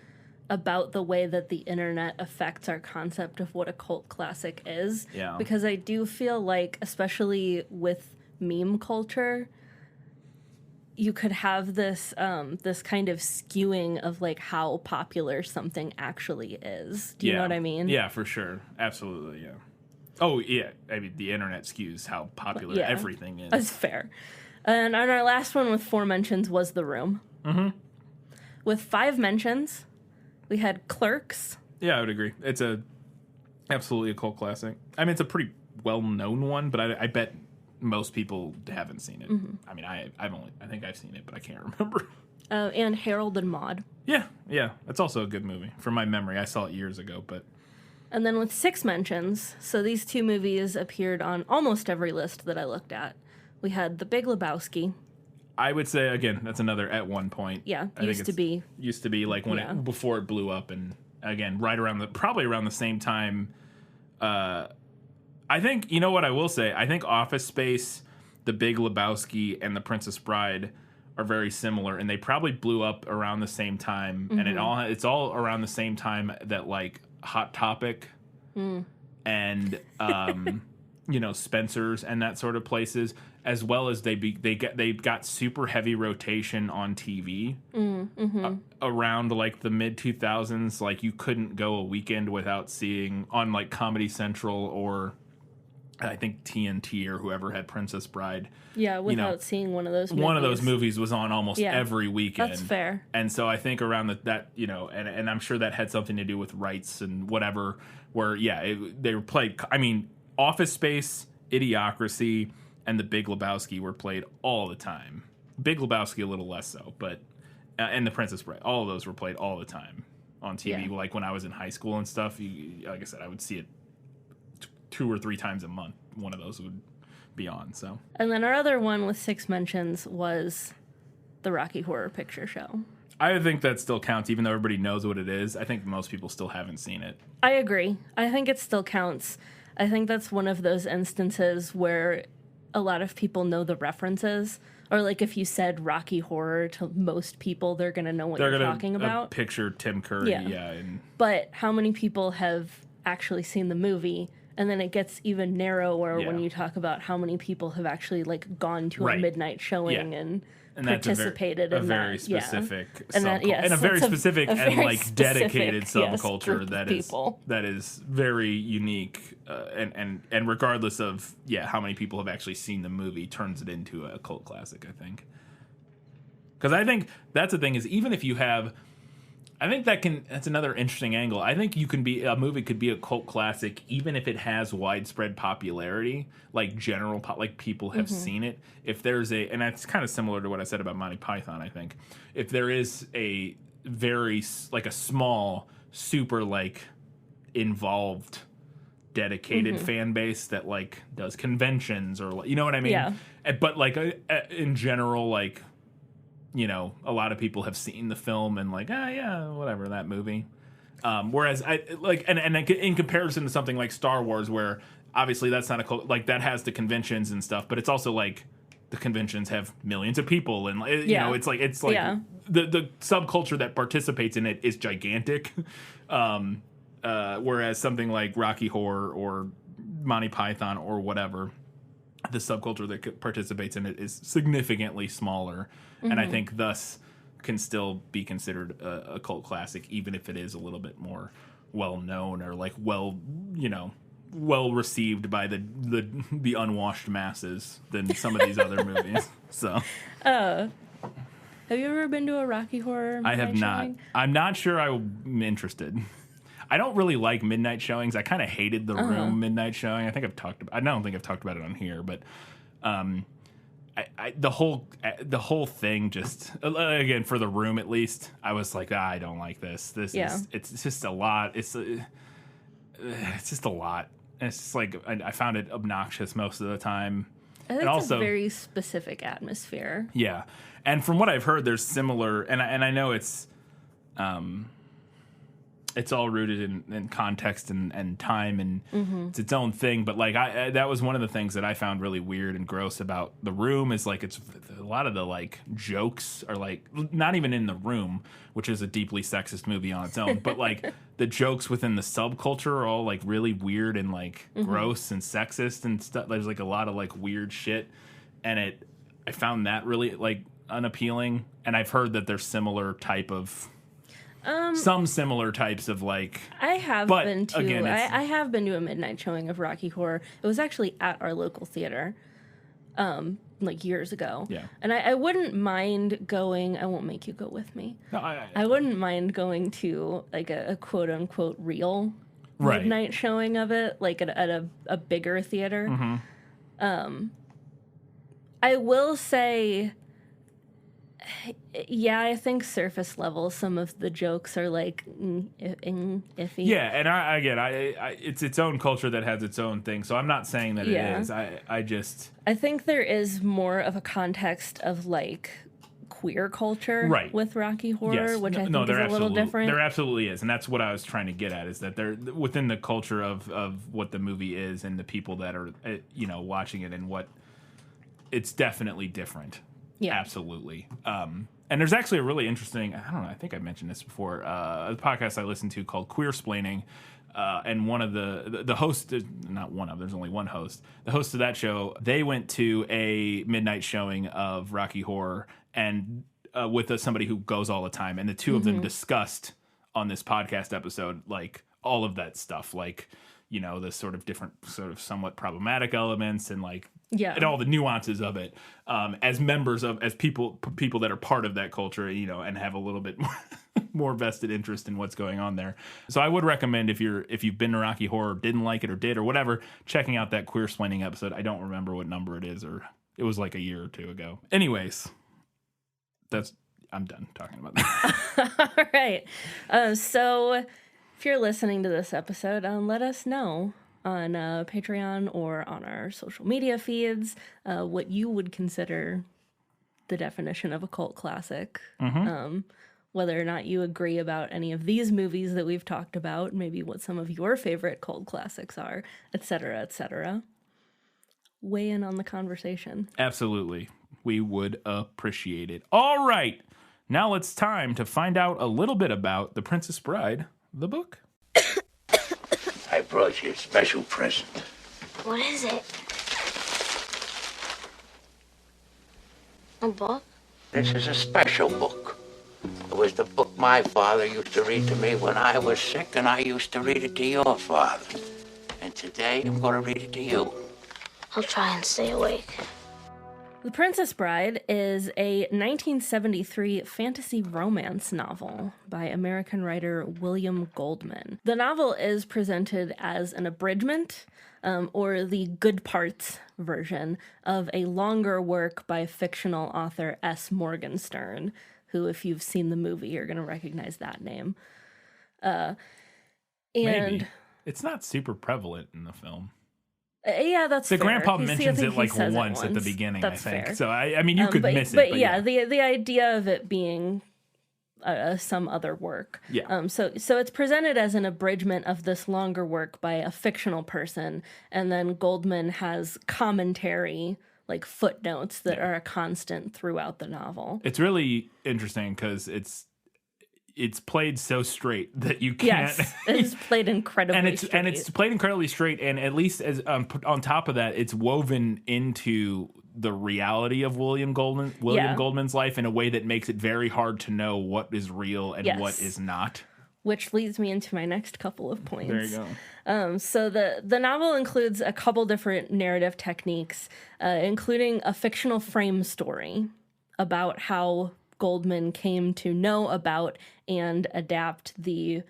about the way that the internet affects our concept of what a cult classic is. Yeah. Because I do feel like, especially with meme culture, you could have this this kind of skewing of like how popular something actually is. Do you know what I mean? Yeah, for sure. Absolutely, yeah. Oh, yeah. I mean, the internet skews how popular everything is. That's fair. And on our last one with 4 mentions was The Room. Mm-hmm. With 5 mentions, we had Clerks. Yeah, I would agree. It's absolutely a cult classic. I mean, it's a pretty well-known one, but I bet most people haven't seen it. Mm-hmm. I mean, I think I've seen it, but I can't remember. And Harold and Maude. Yeah. That's also a good movie. From my memory, I saw it years ago, but... And then with 6 mentions, so these 2 movies appeared on almost every list that I looked at. We had The Big Lebowski. I would say, again, that's another at one point. Yeah, Used to be like when it before it blew up, and again, probably around the same time. I think, you know what I will say? I think Office Space, The Big Lebowski, and The Princess Bride are very similar, and they probably blew up around the same time, and it's all around the same time that like Hot Topic and Spencer's and that sort of places, as well as they got super heavy rotation on TV around like the mid 2000s. Like you couldn't go a weekend without seeing on like Comedy Central or I think TNT or whoever had Princess Bride. Yeah, without seeing one of those movies. One of those movies was on almost every weekend. That's fair. And so I think around that and I'm sure that had something to do with rights and whatever, where, they were played. I mean, Office Space, Idiocracy, and The Big Lebowski were played all the time. Big Lebowski a little less so, but, and The Princess Bride, all of those were played all the time on TV. Yeah. Like when I was in high school and stuff, like I said, I would see it 2 or 3 times a month. One of those would be on. So, and then our other one with 6 mentions was the Rocky Horror Picture Show. I think that still counts, even though everybody knows what it is. I think most people still haven't seen it. I agree. I think it still counts. I think that's one of those instances where a lot of people know the references. Or like if you said Rocky Horror to most people, they're going to know what you're talking about. Picture Tim Curry, But how many people have actually seen the movie? And then it gets even narrower when you talk about how many people have actually like gone to a midnight showing and participated in a very specific and a very specific and like dedicated subculture people. that is very unique and regardless of how many people have actually seen the movie, turns it into a cult classic, I think. Because I think that's the thing, is even if you have, I think that's another interesting angle. I think a movie could be a cult classic even if it has widespread popularity, like like people have seen it. If there's and that's kind of similar to what I said about Monty Python, I think. If there is a very, like a small, super like involved, dedicated fan base that like does conventions or, you know what I mean? Yeah. But like in general, like, a lot of people have seen the film and like, whatever, that movie. Whereas I like, and in comparison to something like Star Wars, where obviously that's not a cult, like that has the conventions and stuff, but it's also like the conventions have millions of people and it's like the subculture that participates in it is gigantic. Whereas something like Rocky Horror or Monty Python or whatever, the subculture that participates in it is significantly smaller. And I think thus can still be considered a cult classic, even if it is a little bit more well known or like well received by the unwashed masses than some of these other movies. So, have you ever been to a Rocky Horror? I have not. Showing? I'm not sure I'm interested. I don't really like midnight showings. I kind of hated the Room midnight showing. I don't think I've talked about it on here, but the whole thing just, again, for the Room at least, I was like, I don't like this. It's just a lot. It's just a lot. It's just like I found it obnoxious most of the time. I think it's a very specific atmosphere. Yeah, and from what I've heard, there's similar, and I know it's all rooted in context and time, and it's its own thing. But like that was one of the things that I found really weird and gross about The Room, is like it's a lot of the like jokes are like not even in The Room, which is a deeply sexist movie on its own, but like the jokes within the subculture are all like really weird and like gross and sexist and stuff. There's like a lot of like weird shit, and I found that really like unappealing. And I've heard that there's similar type of. Some similar types of like. I have been to a midnight showing of Rocky Horror. It was actually at our local theater, like years ago. Yeah. And I wouldn't mind going. I won't make you go with me. No, I wouldn't mind going to like a quote unquote real midnight showing of it, like at a bigger theater. I will say, Yeah, I think surface level, some of the jokes are like iffy. Yeah, and I it's its own culture that has its own thing. So I'm not saying that it is. I think there is more of a context of like queer culture with Rocky Horror, which I think is a little different. There absolutely is, and that's what I was trying to get at, is that they're within the culture of what the movie is and the people that are watching it, and what it's definitely different. Yeah, absolutely. And there's actually a really interesting, I don't know, I think I mentioned this before, a podcast I listened to called Queersplaining, and one of the hosts, there's only one host, the host of that show, they went to a midnight showing of Rocky Horror, and with somebody who goes all the time, and the two of them discussed on this podcast episode, like, all of that stuff, like, the sort of different, sort of somewhat problematic elements, and like, and all the nuances of it, as members of, as people that are part of that culture, and have a little bit more vested interest in what's going on there. So I would recommend, if you've been to Rocky Horror, didn't like it or did or whatever, checking out that Queersplaining episode. I don't remember what number it is, or it was like a year or two ago. Anyways, I'm done talking about that. All right. So if you're listening to this episode, let us know on Patreon or on our social media feeds what you would consider the definition of a cult classic. Whether or not you agree about any of these movies that we've talked about, maybe what some of your favorite cult classics are, etc., etc. Weigh in on the conversation. Absolutely. We would appreciate it. All right. Now it's time to find out a little bit about The Princess Bride, the book. I brought you a special present. What is it? A book? This is a special book. It was the book my father used to read to me when I was sick, and I used to read it to your father. And today, I'm going to read it to you. I'll try and stay awake. The Princess Bride is a 1973 fantasy romance novel by American writer William Goldman. The novel is presented as an abridgment, or the good parts version, of a longer work by fictional author S. Morgenstern, who, if you've seen the movie, you're going to recognize that name. Maybe. It's not super prevalent in the film. Yeah, that's the fair. grandpa mentions it like once at the beginning, that's I think. Fair. So I mean, you could miss it. But yeah, the idea of it being some other work. Yeah. So it's presented as an abridgment of this longer work by a fictional person, and then Goldman has commentary, like footnotes, that are a constant throughout the novel. It's really interesting because it's played so straight that you can't. Yes, it's played incredibly straight. And it's played incredibly straight, and at least as on top of that, it's woven into the reality of William Goldman's life in a way that makes it very hard to know what is real and what is not. Which leads me into my next couple of points. There you go. So the novel includes a couple different narrative techniques, including a fictional frame story about how Goldman came to know about and adapt the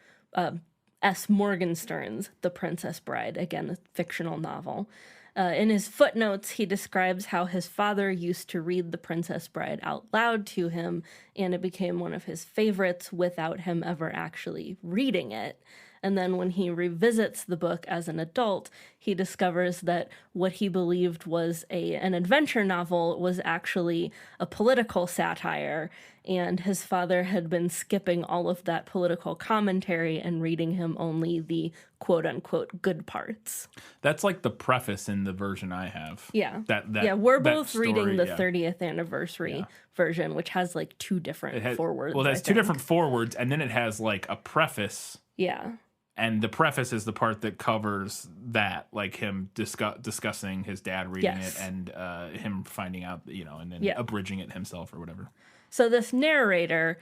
S. Morgenstern's The Princess Bride, again, a fictional novel. In his footnotes, he describes how his father used to read The Princess Bride out loud to him, and it became one of his favorites without him ever actually reading it. And then when he revisits the book as an adult, he discovers that what he believed was an adventure novel was actually a political satire, and his father had been skipping all of that political commentary and reading him only the quote-unquote good parts. That's like the preface in the version I have. Yeah. That we're both story, reading the 30th anniversary version, which has like two different forewords. Well, there's two different forewords, and then it has like a preface. Yeah. And the preface is the part that covers that, like him discussing his dad reading it, and him finding out, and then abridging it himself or whatever. So this narrator,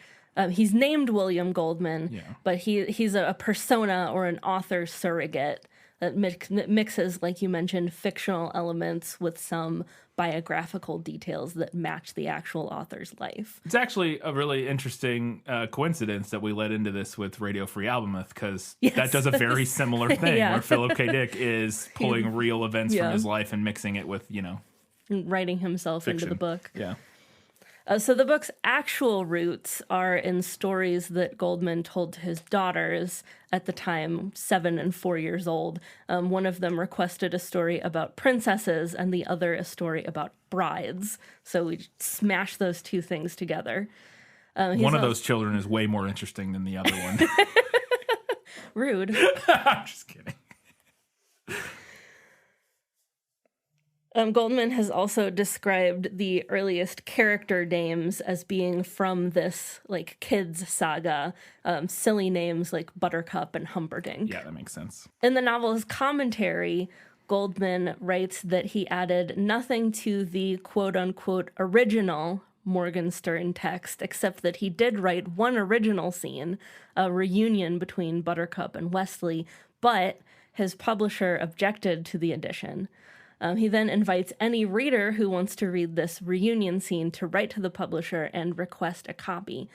he's named William Goldman, but he's a persona or an author surrogate that mixes, like you mentioned, fictional elements with some biographical details that match the actual author's life. It's actually a really interesting coincidence that we led into this with Radio Free Albemuth, because that does a very similar thing where Philip K. Dick is pulling real events from his life and mixing it with, writing himself fiction. into the book. Yeah. So the book's actual roots are in stories that Goldman told to his daughters at the time, 7 and 4 years old. One of them requested a story about princesses and the other a story about brides. So we smashed those two things together. One of those children is way more interesting than the other one. Rude. I'm just kidding. Goldman has also described the earliest character names as being from this, like, kids saga. Silly names like Buttercup and Humperdinck. Yeah, that makes sense. In the novel's commentary, Goldman writes that he added nothing to the quote-unquote original Morgenstern text, except that he did write one original scene, a reunion between Buttercup and Wesley, but his publisher objected to the addition. He then invites any reader who wants to read this reunion scene to write to the publisher and request a copy.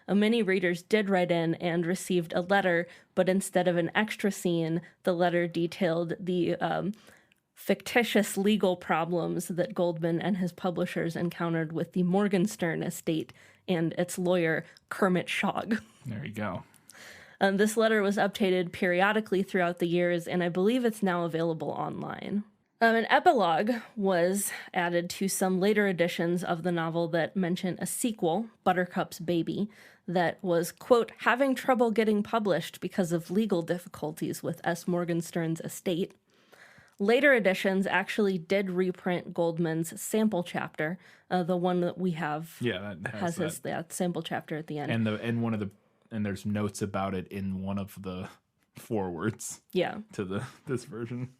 Many readers did write in and received a letter, but instead of an extra scene, the letter detailed the fictitious legal problems that Goldman and his publishers encountered with the Morgenstern estate and its lawyer, Kermit Shogg. There you go. This letter was updated periodically throughout the years, and I believe it's now available online. An epilogue was added to some later editions of the novel that mention a sequel, Buttercup's Baby, that was, quote, having trouble getting published because of legal difficulties with S. Morgenstern's estate. Later editions actually did reprint Goldman's sample chapter, the one that we have. Yeah, that has that sample chapter at the end. And there's notes about it in one of the forewords. Yeah. To this version.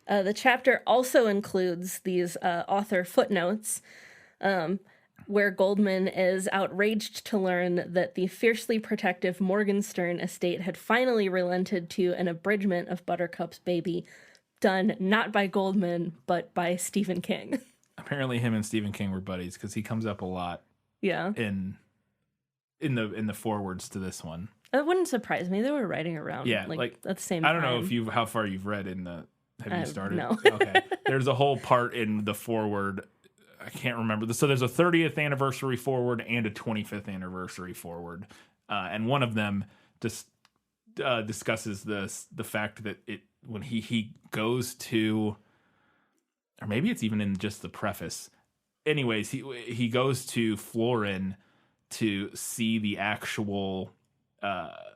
The chapter also includes these author footnotes, where Goldman is outraged to learn that the fiercely protective Morgenstern estate had finally relented to an abridgment of Buttercup's Baby, done not by Goldman, but by Stephen King. Apparently him and Stephen King were buddies, because he comes up a lot in the forewords to this one. It wouldn't surprise me. They were writing around at the same time. I don't know how far you've read in the... Have you started? No. Okay. There's a whole part in the foreword. I can't remember. So there's a 30th anniversary foreword and a 25th anniversary foreword. And one of them discusses the fact that when he goes to, or maybe it's even in just the preface. Anyways, he goes to Florin to see the actual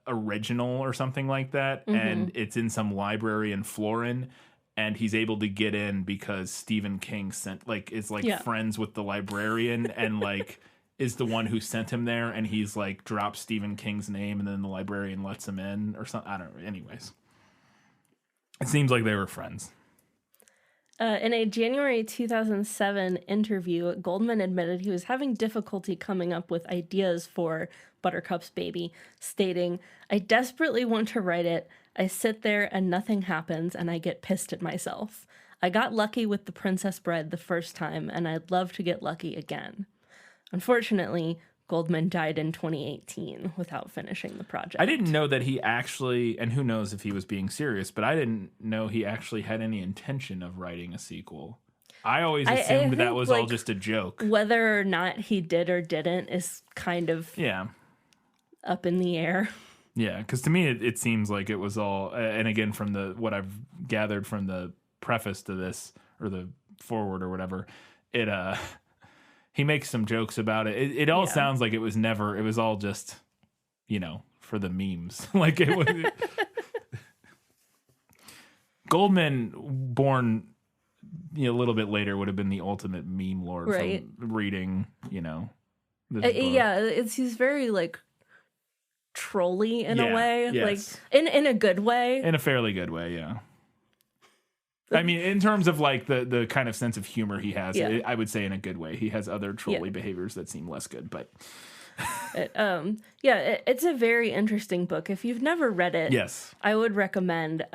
original or something like that. Mm-hmm. And it's in some library in Florin. And he's able to get in because Stephen King is friends with the librarian and is the one who sent him there. And he's drops Stephen King's name and then the librarian lets him in or something. I don't know. Anyways, it seems like they were friends. In a January 2007 interview, Goldman admitted he was having difficulty coming up with ideas for Buttercup's Baby, stating, "I desperately want to write it. I sit there and nothing happens and I get pissed at myself. I got lucky with The Princess Bride the first time and I'd love to get lucky again." Unfortunately, Goldman died in 2018 without finishing the project. I didn't know that he actually, and who knows if he was being serious, but I didn't know he actually had any intention of writing a sequel. I always assumed that was all just a joke. Whether or not he did or didn't is kind of up in the air. Yeah, because to me it seems like it was all, and again from what I've gathered from the preface to this or the foreword or whatever, he makes some jokes about it. It all sounds like it was all just, for the memes. It was Goldman, born a little bit later, would have been the ultimate meme lord from reading, this book. He's very trolly in a way, yes. in a good way, in a fairly good way, yeah. I mean, in terms of the kind of sense of humor he has, I would say in a good way. He has other trolly behaviors that seem less good, but it's a very interesting book. If you've never read it, I would recommend.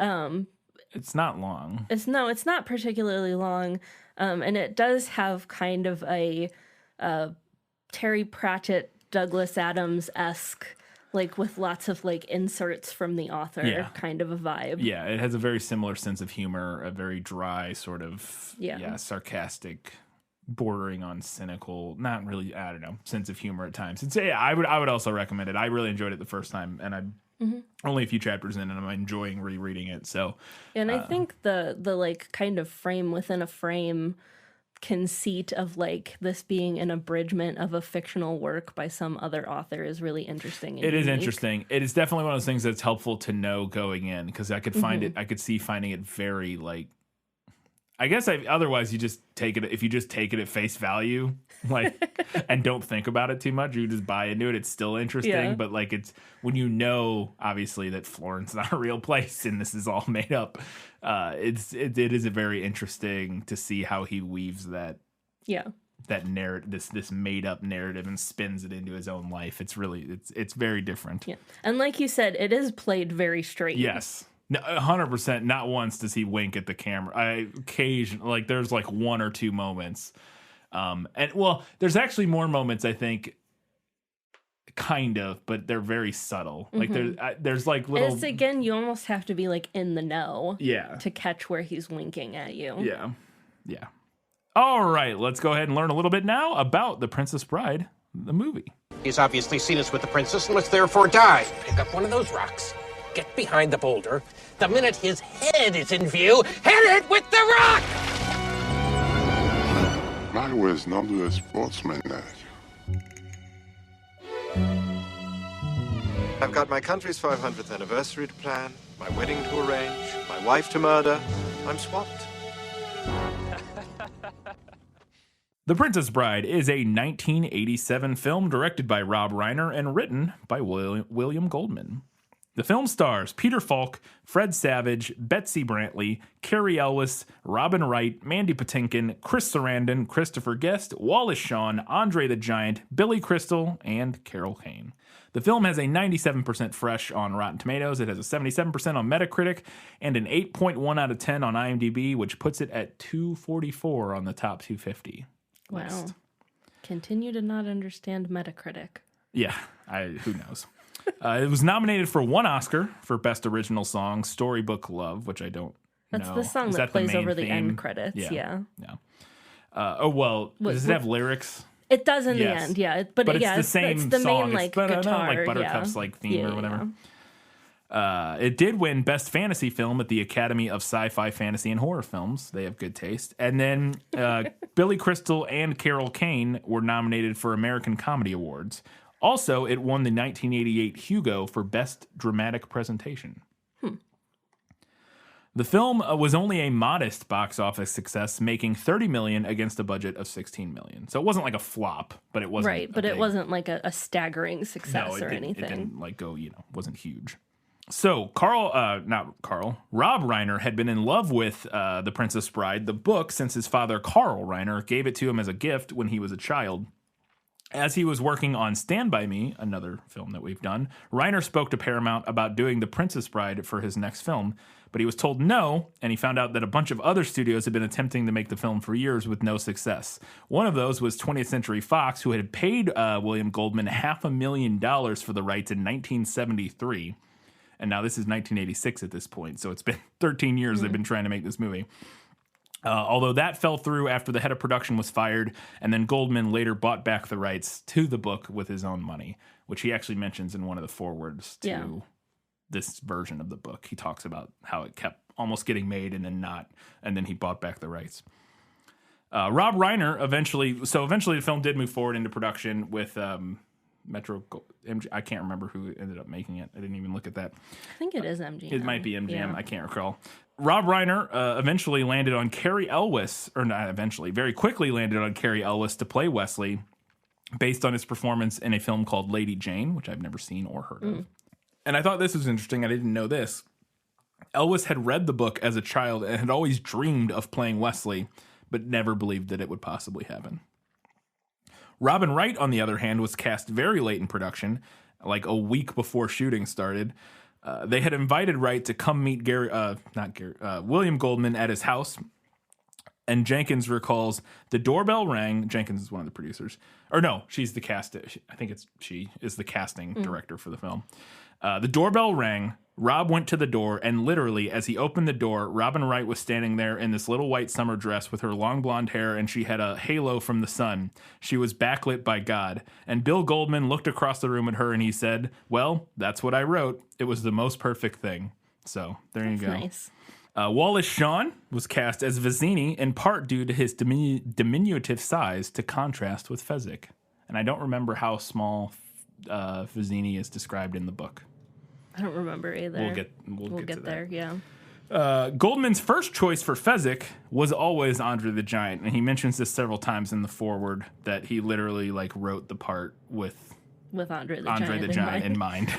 It's not long. It's not particularly long, and it does have kind of a Terry Pratchett, Douglas Adams-esque, with lots of inserts from the author, kind of a vibe. Yeah, it has a very similar sense of humor, a very dry sort of sarcastic bordering on cynical, not really, I don't know, sense of humor at times. I would also recommend it. I really enjoyed it the first time, and I'm only a few chapters in, and I'm enjoying rereading it. So, and I think the like kind of frame within a frame conceit of like this being an abridgment of a fictional work by some other author is really interesting. And it is unique. interesting. It is definitely one of those things that's helpful to know going in, because I could find it. I could see finding it very like. I guess otherwise you just take it, if you just take it at face value, like, and don't think about it too much, you just buy into it. It's still interesting, Yeah. but like it's when you know, obviously, that Florence is not a real place and this is all made up. It is a very interesting to see how he weaves that narrative, this made up narrative, and spins it into his own life. It's really it's very different. Yeah, and like you said, it is played very straight. Yes. No, 100%. Not once does he wink at the camera. Occasionally, there's like one or two moments, and well, there's actually more moments, I think, kind of, but they're very subtle. Like there's like little. It's, again, you almost have to be like in the know, Yeah. to catch where he's winking at you. Yeah. All right, let's go ahead and learn a little bit now about The Princess Bride, the movie. He's obviously seen us with the princess and must therefore die. Pick up one of those rocks, get behind the boulder. The minute his head is in view, hit it with the rock! I was not a sportsman. I've got my country's 500th anniversary to plan, my wedding to arrange, my wife to murder. I'm swamped. The Princess Bride is a 1987 film directed by Rob Reiner and written by William Goldman. The film stars Peter Falk, Fred Savage, Betsy Brantley, Carrie Elwes, Robin Wright, Mandy Patinkin, Chris Sarandon, Christopher Guest, Wallace Shawn, Andre the Giant, Billy Crystal, and Carol Kane. The film has a 97% fresh on Rotten Tomatoes. It has a 77% on Metacritic and an 8.1 out of 10 on IMDb, which puts it at 244 on the top 250 list. Wow. Continue to not understand Metacritic. Yeah, who knows? It was nominated for one Oscar for Best Original Song, Storybook Love, which I don't That's know. the song Is that the plays main over the theme? end credits. Yeah. Does it have lyrics? It does in the Yes. end, yeah. But yeah, it's the same it's the song. main like It's guitar, like Buttercup's like theme or whatever. Yeah. It did win Best Fantasy Film at the Academy of Sci-Fi, Fantasy, and Horror Films. They have good taste. And then Billy Crystal and Carol Kane were nominated for American Comedy Awards. Also, it won the 1988 Hugo for Best Dramatic Presentation. The film was only a modest box office success, making $30 million against a budget of $16 million. So it wasn't like a flop, but it wasn't Right, but it wasn't like a staggering success or anything. anything. It didn't like go, wasn't huge. So Rob Reiner had been in love with The Princess Bride, the book, since his father, Carl Reiner, gave it to him as a gift when he was a child. As he was working on Stand By Me, another film that we've done, Reiner spoke to Paramount about doing The Princess Bride for his next film, but he was told no, and he found out that a bunch of other studios had been attempting to make the film for years with no success. One of those was 20th Century Fox, who had paid William Goldman $500,000 for the rights in 1973. And now this is 1986 at this point, so it's been 13 years they've been trying to make this movie. Although that fell through after the head of production was fired, and then Goldman later bought back the rights to the book with his own money, which he actually mentions in one of the forewords to this version of the book. He talks about how it kept almost getting made and then not, and then he bought back the rights. Rob Reiner eventually the film did move forward into production with I can't remember who ended up making it. I didn't even look at that. I think it is MGM. It might be MGM. Yeah. I can't recall. Rob Reiner eventually landed on Carrie Elwes, or not eventually, very quickly landed on Carrie Elwes to play Wesley, based on his performance in a film called Lady Jane, which I've never seen or heard of. And I thought this was interesting. I didn't know this. Elwes had read the book as a child and had always dreamed of playing Wesley, but never believed that it would possibly happen. Robin Wright, on the other hand, was cast very late in production, like a week before shooting started. They had invited Wright to come meet William Goldman at his house, And Jenkins recalls, the doorbell rang. Jenkins is one of the producers. Or no, she's the cast. I think she is the casting director for the film. The doorbell rang. Rob went to the door, and literally, as he opened the door, Robin Wright was standing there in this little white summer dress with her long blonde hair, and she had a halo from the sun. She was backlit by God. And Bill Goldman looked across the room at her, and he said, well, that's what I wrote. It was the most perfect thing. So, there you go. Nice. Wallace Shawn was cast as Vizzini, in part due to his diminutive size to contrast with Fezzik. And I don't remember how small Vizzini is described in the book. I don't remember either. We'll get there, yeah. Goldman's first choice for Fezzik was always Andre the Giant, and he mentions this several times in the foreword that he literally wrote the part with Andre the Giant in mind.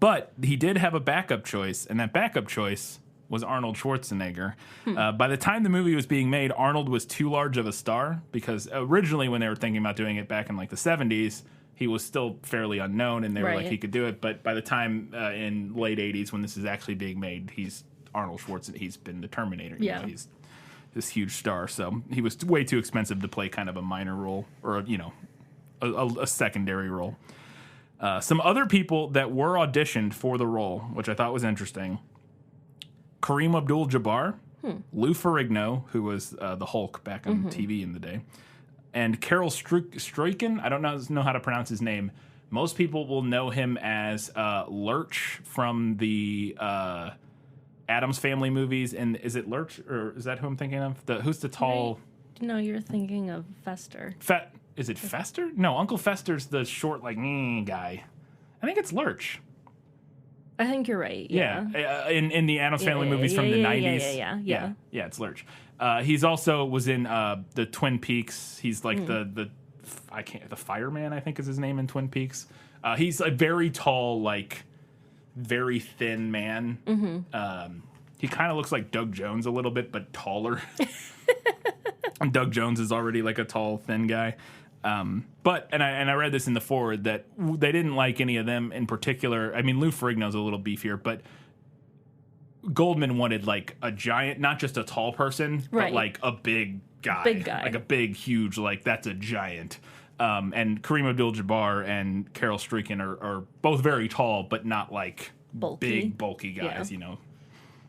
But he did have a backup choice, and that backup choice was Arnold Schwarzenegger. By the time the movie was being made, Arnold was too large of a star, because originally when they were thinking about doing it back in the 70s, he was still fairly unknown, and they were he could do it. But by the time in late 80s, when this is actually being made, he's Arnold Schwarzenegger. He's been the Terminator. Yeah. He's this huge star. So he was way too expensive to play kind of a minor role or, a secondary role. Some other people that were auditioned for the role, which I thought was interesting. Kareem Abdul-Jabbar, Lou Ferrigno, who was the Hulk back on TV in the day, and Carol Struycken. I don't know how to pronounce his name. Most people will know him as Lurch from the Addams Family movies. And is it Lurch, or is that who I'm thinking of? Who's the tall? No, you're thinking of Fester. Is it Fester? No, Uncle Fester's the short guy. I think it's Lurch. I think you're right. Yeah. In the Addams Family movies from the 90s. Yeah, it's Lurch. He's also was in the Twin Peaks. He's like the fireman, I think is his name in Twin Peaks. He's a very tall, very thin man. He kind of looks like Doug Jones a little bit, but taller. And Doug Jones is already a tall, thin guy. But I read this in the foreword that they didn't like any of them in particular. I mean, Lou Ferrigno's a little beefier, but Goldman wanted a giant, not just a tall person, but a big guy. Like a big, huge, that's a giant. And Kareem Abdul-Jabbar and Carol Struycken are both very tall, but not big, bulky guys,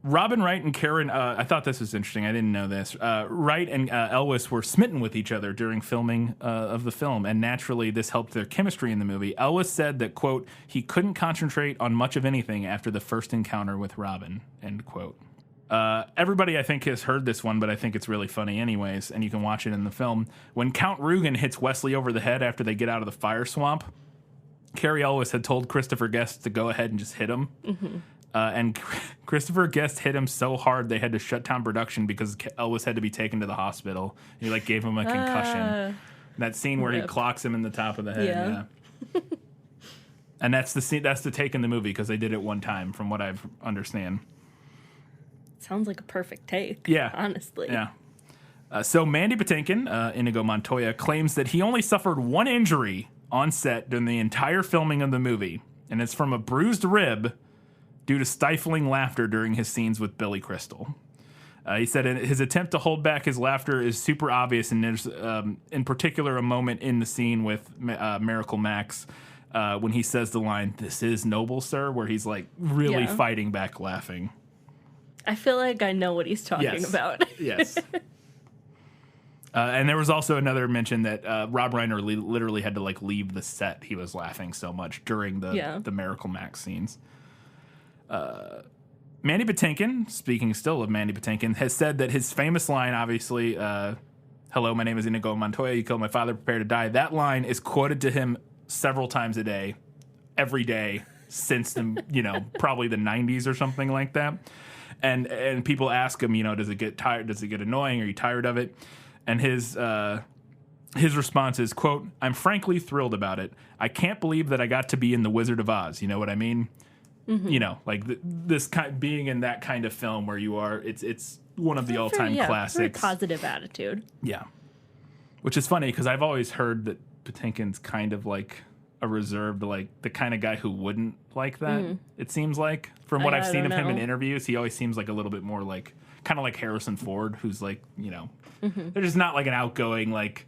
Robin Wright and Karen, I thought this was interesting. I didn't know this. Wright and Elwes were smitten with each other during filming of the film, and naturally this helped their chemistry in the movie. Elwes said that, quote, he couldn't concentrate on much of anything after the first encounter with Robin, end quote. Everybody, I think, has heard this one, but I think it's really funny anyways, and you can watch it in the film. When Count Rugen hits Wesley over the head after they get out of the fire swamp, Cary Elwes had told Christopher Guest to go ahead and just hit him. And Christopher Guest hit him so hard they had to shut down production because Elwes had to be taken to the hospital. He gave him a concussion. That scene where he clocks him in the top of the head. Yeah. And that's the scene. That's the take in the movie because they did it one time, from what I understand. Sounds like a perfect take. Yeah, honestly. Yeah. So Mandy Patinkin, Inigo Montoya, claims that he only suffered one injury on set during the entire filming of the movie, and it's from a bruised rib due to stifling laughter during his scenes with Billy Crystal. He said his attempt to hold back his laughter is super obvious, and there's, in particular, a moment in the scene with Miracle Max when he says the line, "This is noble, sir," where he's really fighting back laughing. I feel like I know what he's talking about. Yes. And there was also another mention that Rob Reiner literally had to leave the set. He was laughing so much during the Miracle Max scenes. Mandy Patinkin, speaking still of Mandy Patinkin, has said that his famous line, obviously, hello, my name is Inigo Montoya, you killed my father, prepare to die. That line is quoted to him several times a day, every day, since the, probably the 90s or something like that. And people ask him, does it get tired? Does it get annoying? Are you tired of it? And his response is, quote, I'm frankly thrilled about it. I can't believe that I got to be in The Wizard of Oz. You know what I mean? This kind, being in that kind of film where you are, it's one of the all-time classics. Very positive attitude. Yeah. Which is funny because I've always heard that Patinkin's kind of a reserved, the kind of guy who wouldn't like that. It seems like, from what I've seen of him in interviews, he always seems a little bit more kind of like Harrison Ford, who's like, they're just not like an outgoing like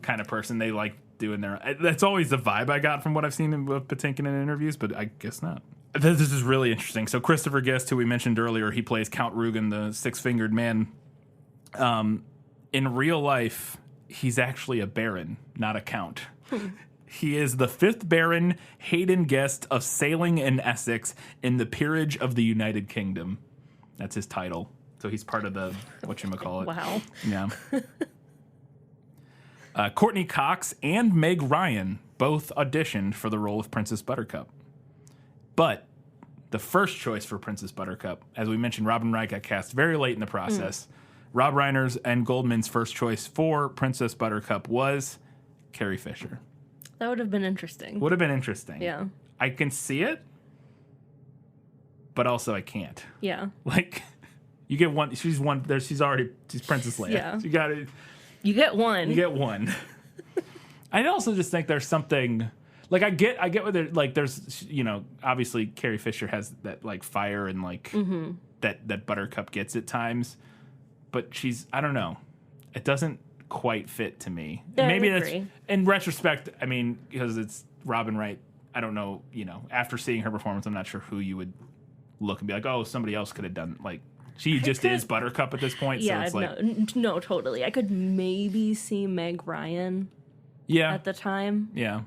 kind of person. They like doing their. That's always the vibe I got from what I've seen with Patinkin in interviews, but I guess not. This is really interesting. So Christopher Guest, who we mentioned earlier, he plays Count Rugen, the six-fingered man. In real life, he's actually a baron, not a count. He is the 5th Baron Hayden Guest of Sailing in Essex in the Peerage of the United Kingdom. That's his title. So he's part of the whatchamacallit. Wow. Yeah. Courtney Cox and Meg Ryan both auditioned for the role of Princess Buttercup. But the first choice for Princess Buttercup, as we mentioned, Robin Wright got cast very late in the process. Rob Reiner's and Goldman's first choice for Princess Buttercup was Carrie Fisher. That would have been interesting. Would have been interesting. Yeah. I can see it, but also I can't. Yeah. Like, you get one. She's Princess Leia. Yeah. You got it. You get one. You get one. I also just think there's something. Like, I get what they're like. There's, obviously Carrie Fisher has that like fire and like that Buttercup gets at times, but I don't know. It doesn't quite fit to me. Yeah, Maybe I that's agree. In retrospect. I mean, because it's Robin Wright. I don't know. After seeing her performance, I'm not sure who you would look and be like, oh, somebody else could have done. Like, she just is Buttercup at this point. Yeah, so it's like, no, totally. I could maybe see Meg Ryan. Yeah. At the time. Yeah.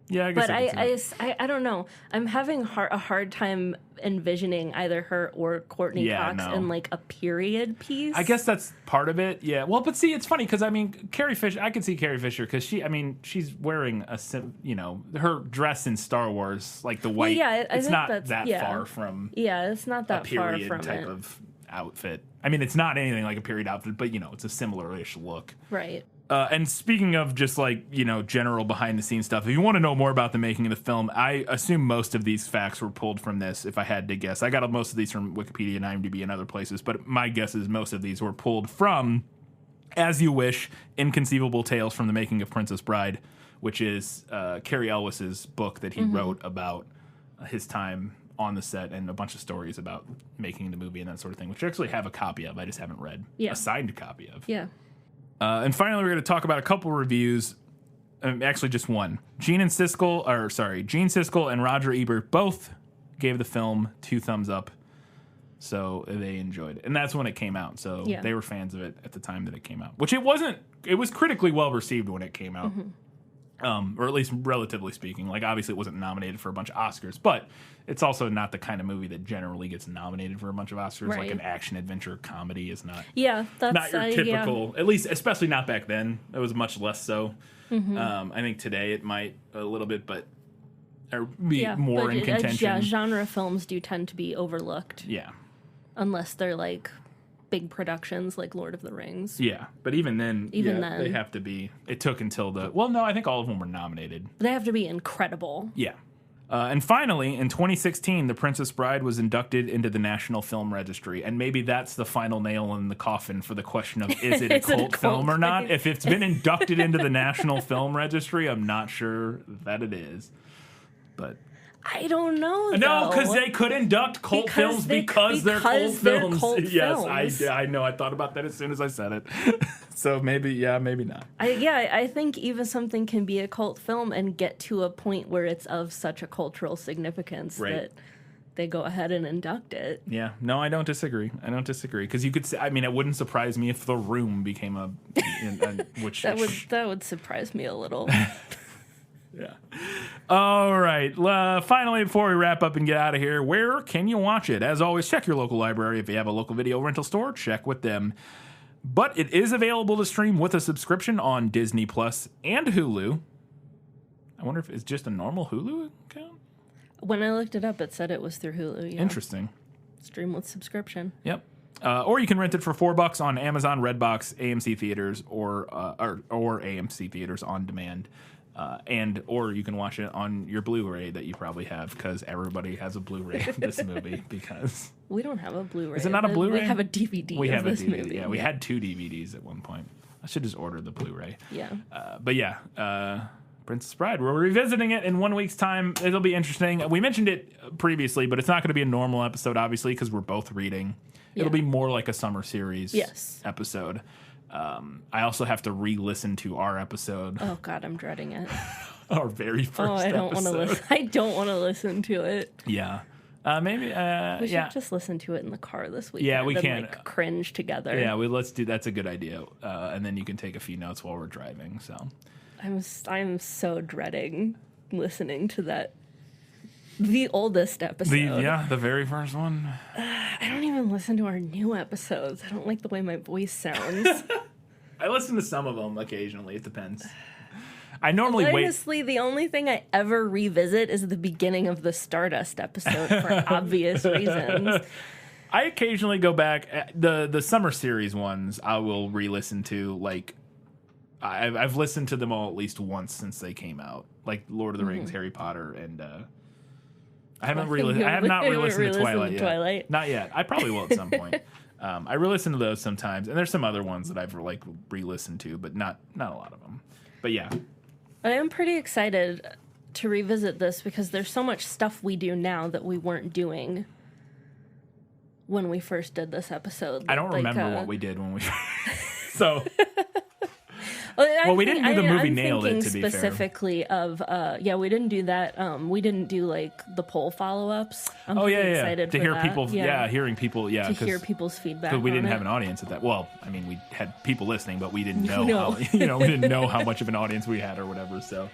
Yeah, I guess. But I don't know. I'm having a hard time envisioning either her or Courtney Cox in like a period piece. I guess that's part of it. Yeah. Well, but see, it's funny because I mean, Carrie Fisher. I can see Carrie Fisher because she's wearing her dress in Star Wars, like the white. Well, yeah, it's not that far from. Yeah, it's not that far period from type it. of outfit. I mean, it's not anything like a period outfit, but it's a similar-ish look. Right. And speaking of just like, general behind the scenes stuff, if you want to know more about the making of the film, I assume most of these facts were pulled from this, if I had to guess. I got most of these from Wikipedia and IMDb and other places, but my guess is most of these were pulled from As You Wish, Inconceivable Tales from the Making of Princess Bride, which is Cary Elwes's book that he wrote about his time on the set and a bunch of stories about making the movie and that sort of thing, which I actually have a copy of. I just haven't read a signed copy of. Yeah. And finally, we're going to talk about a couple reviews. Actually, just one. Gene Siskel and Roger Ebert both gave the film 2 thumbs up. So they enjoyed it. And that's when it came out. So they were fans of it at the time that it came out. Which it wasn't. It was critically well received when it came out. Or at least relatively speaking. Like, obviously, it wasn't nominated for a bunch of Oscars. But it's also not the kind of movie that generally gets nominated for a bunch of Oscars. Right. Like an action-adventure comedy is not. Yeah, that's not your typical. At least, especially not back then. It was much less so. I think today it might a little bit, but be more in contention. Genre films do tend to be overlooked. Yeah. Unless they're like big productions like Lord of the Rings. Yeah, but even then, they have to be. It took until I think all of them were nominated. They have to be incredible. Yeah. And finally, in 2016, The Princess Bride was inducted into the National Film Registry. And maybe that's the final nail in the coffin for the question of, is it a cult film or not? If it's been inducted into the National Film Registry, I'm not sure that it is. But I don't know. No, because they could induct cult films because they're cult films. Yes, I know. I thought about that as soon as I said it. So maybe not. I think even something can be a cult film and get to a point where it's of such a cultural significance that they go ahead and induct it. Yeah, no, I don't disagree. Because you could say, I mean, it wouldn't surprise me if The Room became that would surprise me a little. Yeah. All right. Finally, before we wrap up and get out of here, where can you watch it? As always, check your local library. If you have a local video rental store, check with them. But it is available to stream with a subscription on Disney Plus and Hulu. I wonder if it's just a normal Hulu account? When I looked it up, it said it was through Hulu. Yeah. Interesting. Stream with subscription. Yep. Or you can rent it for $4 on Amazon, Redbox, AMC Theaters, or AMC Theaters on demand. Or you can watch it on your Blu-ray that you probably have, because everybody has a Blu-ray of this movie. Because we don't have a Blu-ray. Is it not a Blu-ray? We have a DVD. We have a DVD. Movie. Yeah, we had 2 DVDs at one point. I should just order the Blu-ray. Yeah. But yeah, Princess Bride. We're revisiting it in 1 week's time. It'll be interesting. We mentioned it previously, but it's not going to be a normal episode, obviously, because we're both reading. It'll be more like a summer series episode. I also have to re-listen to our episode. Oh God, I'm dreading it. Our very first episode. I don't want to listen to it. Yeah. Maybe. We should just listen to it in the car this weekend. Yeah, we can like, cringe together. Yeah, let's do. That's a good idea. And then you can take a few notes while we're driving. So. I'm so dreading listening to that. The oldest episode. The very first one. I don't even listen to our new episodes. I don't like the way my voice sounds. I listen to some of them occasionally. It depends. I normally Honestly, the only thing I ever revisit is the beginning of the Stardust episode for obvious reasons. I occasionally go back. The summer series ones I will re-listen to. Like, I've listened to them all at least once since they came out. Like Lord of the Rings, Harry Potter, and I have not re-listened to Twilight yet. Not yet. I probably will at some point. I re-listen to those sometimes, and there's some other ones that I've like re-listened to, but not a lot of them. But yeah, I am pretty excited to revisit this because there's so much stuff we do now that we weren't doing when we first did this episode. I don't remember what we did when we so. Well, we didn't do the movie Nailed It, to be fair. Specifically of, we didn't do that. We didn't do, like, the poll follow-ups. I'm excited to for hear that. People, hearing people, to hear people's feedback. Because we didn't have an audience at that. Well, I mean, we had people listening, but we didn't know how, we didn't know how much of an audience we had or whatever. So,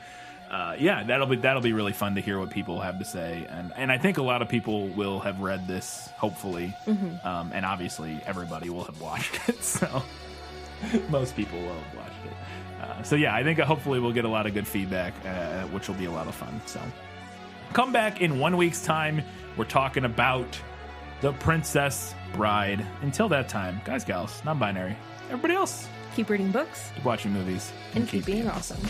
that'll be really fun to hear what people have to say. And I think a lot of people will have read this, hopefully. Mm-hmm. And obviously, everybody will have watched it. So, most people will have watched it. I think hopefully we'll get a lot of good feedback, which will be a lot of fun. So come back in 1 week's time. We're talking about The Princess Bride. Until that time, guys, gals, non-binary, everybody else, keep reading books, keep watching movies, and keep being awesome.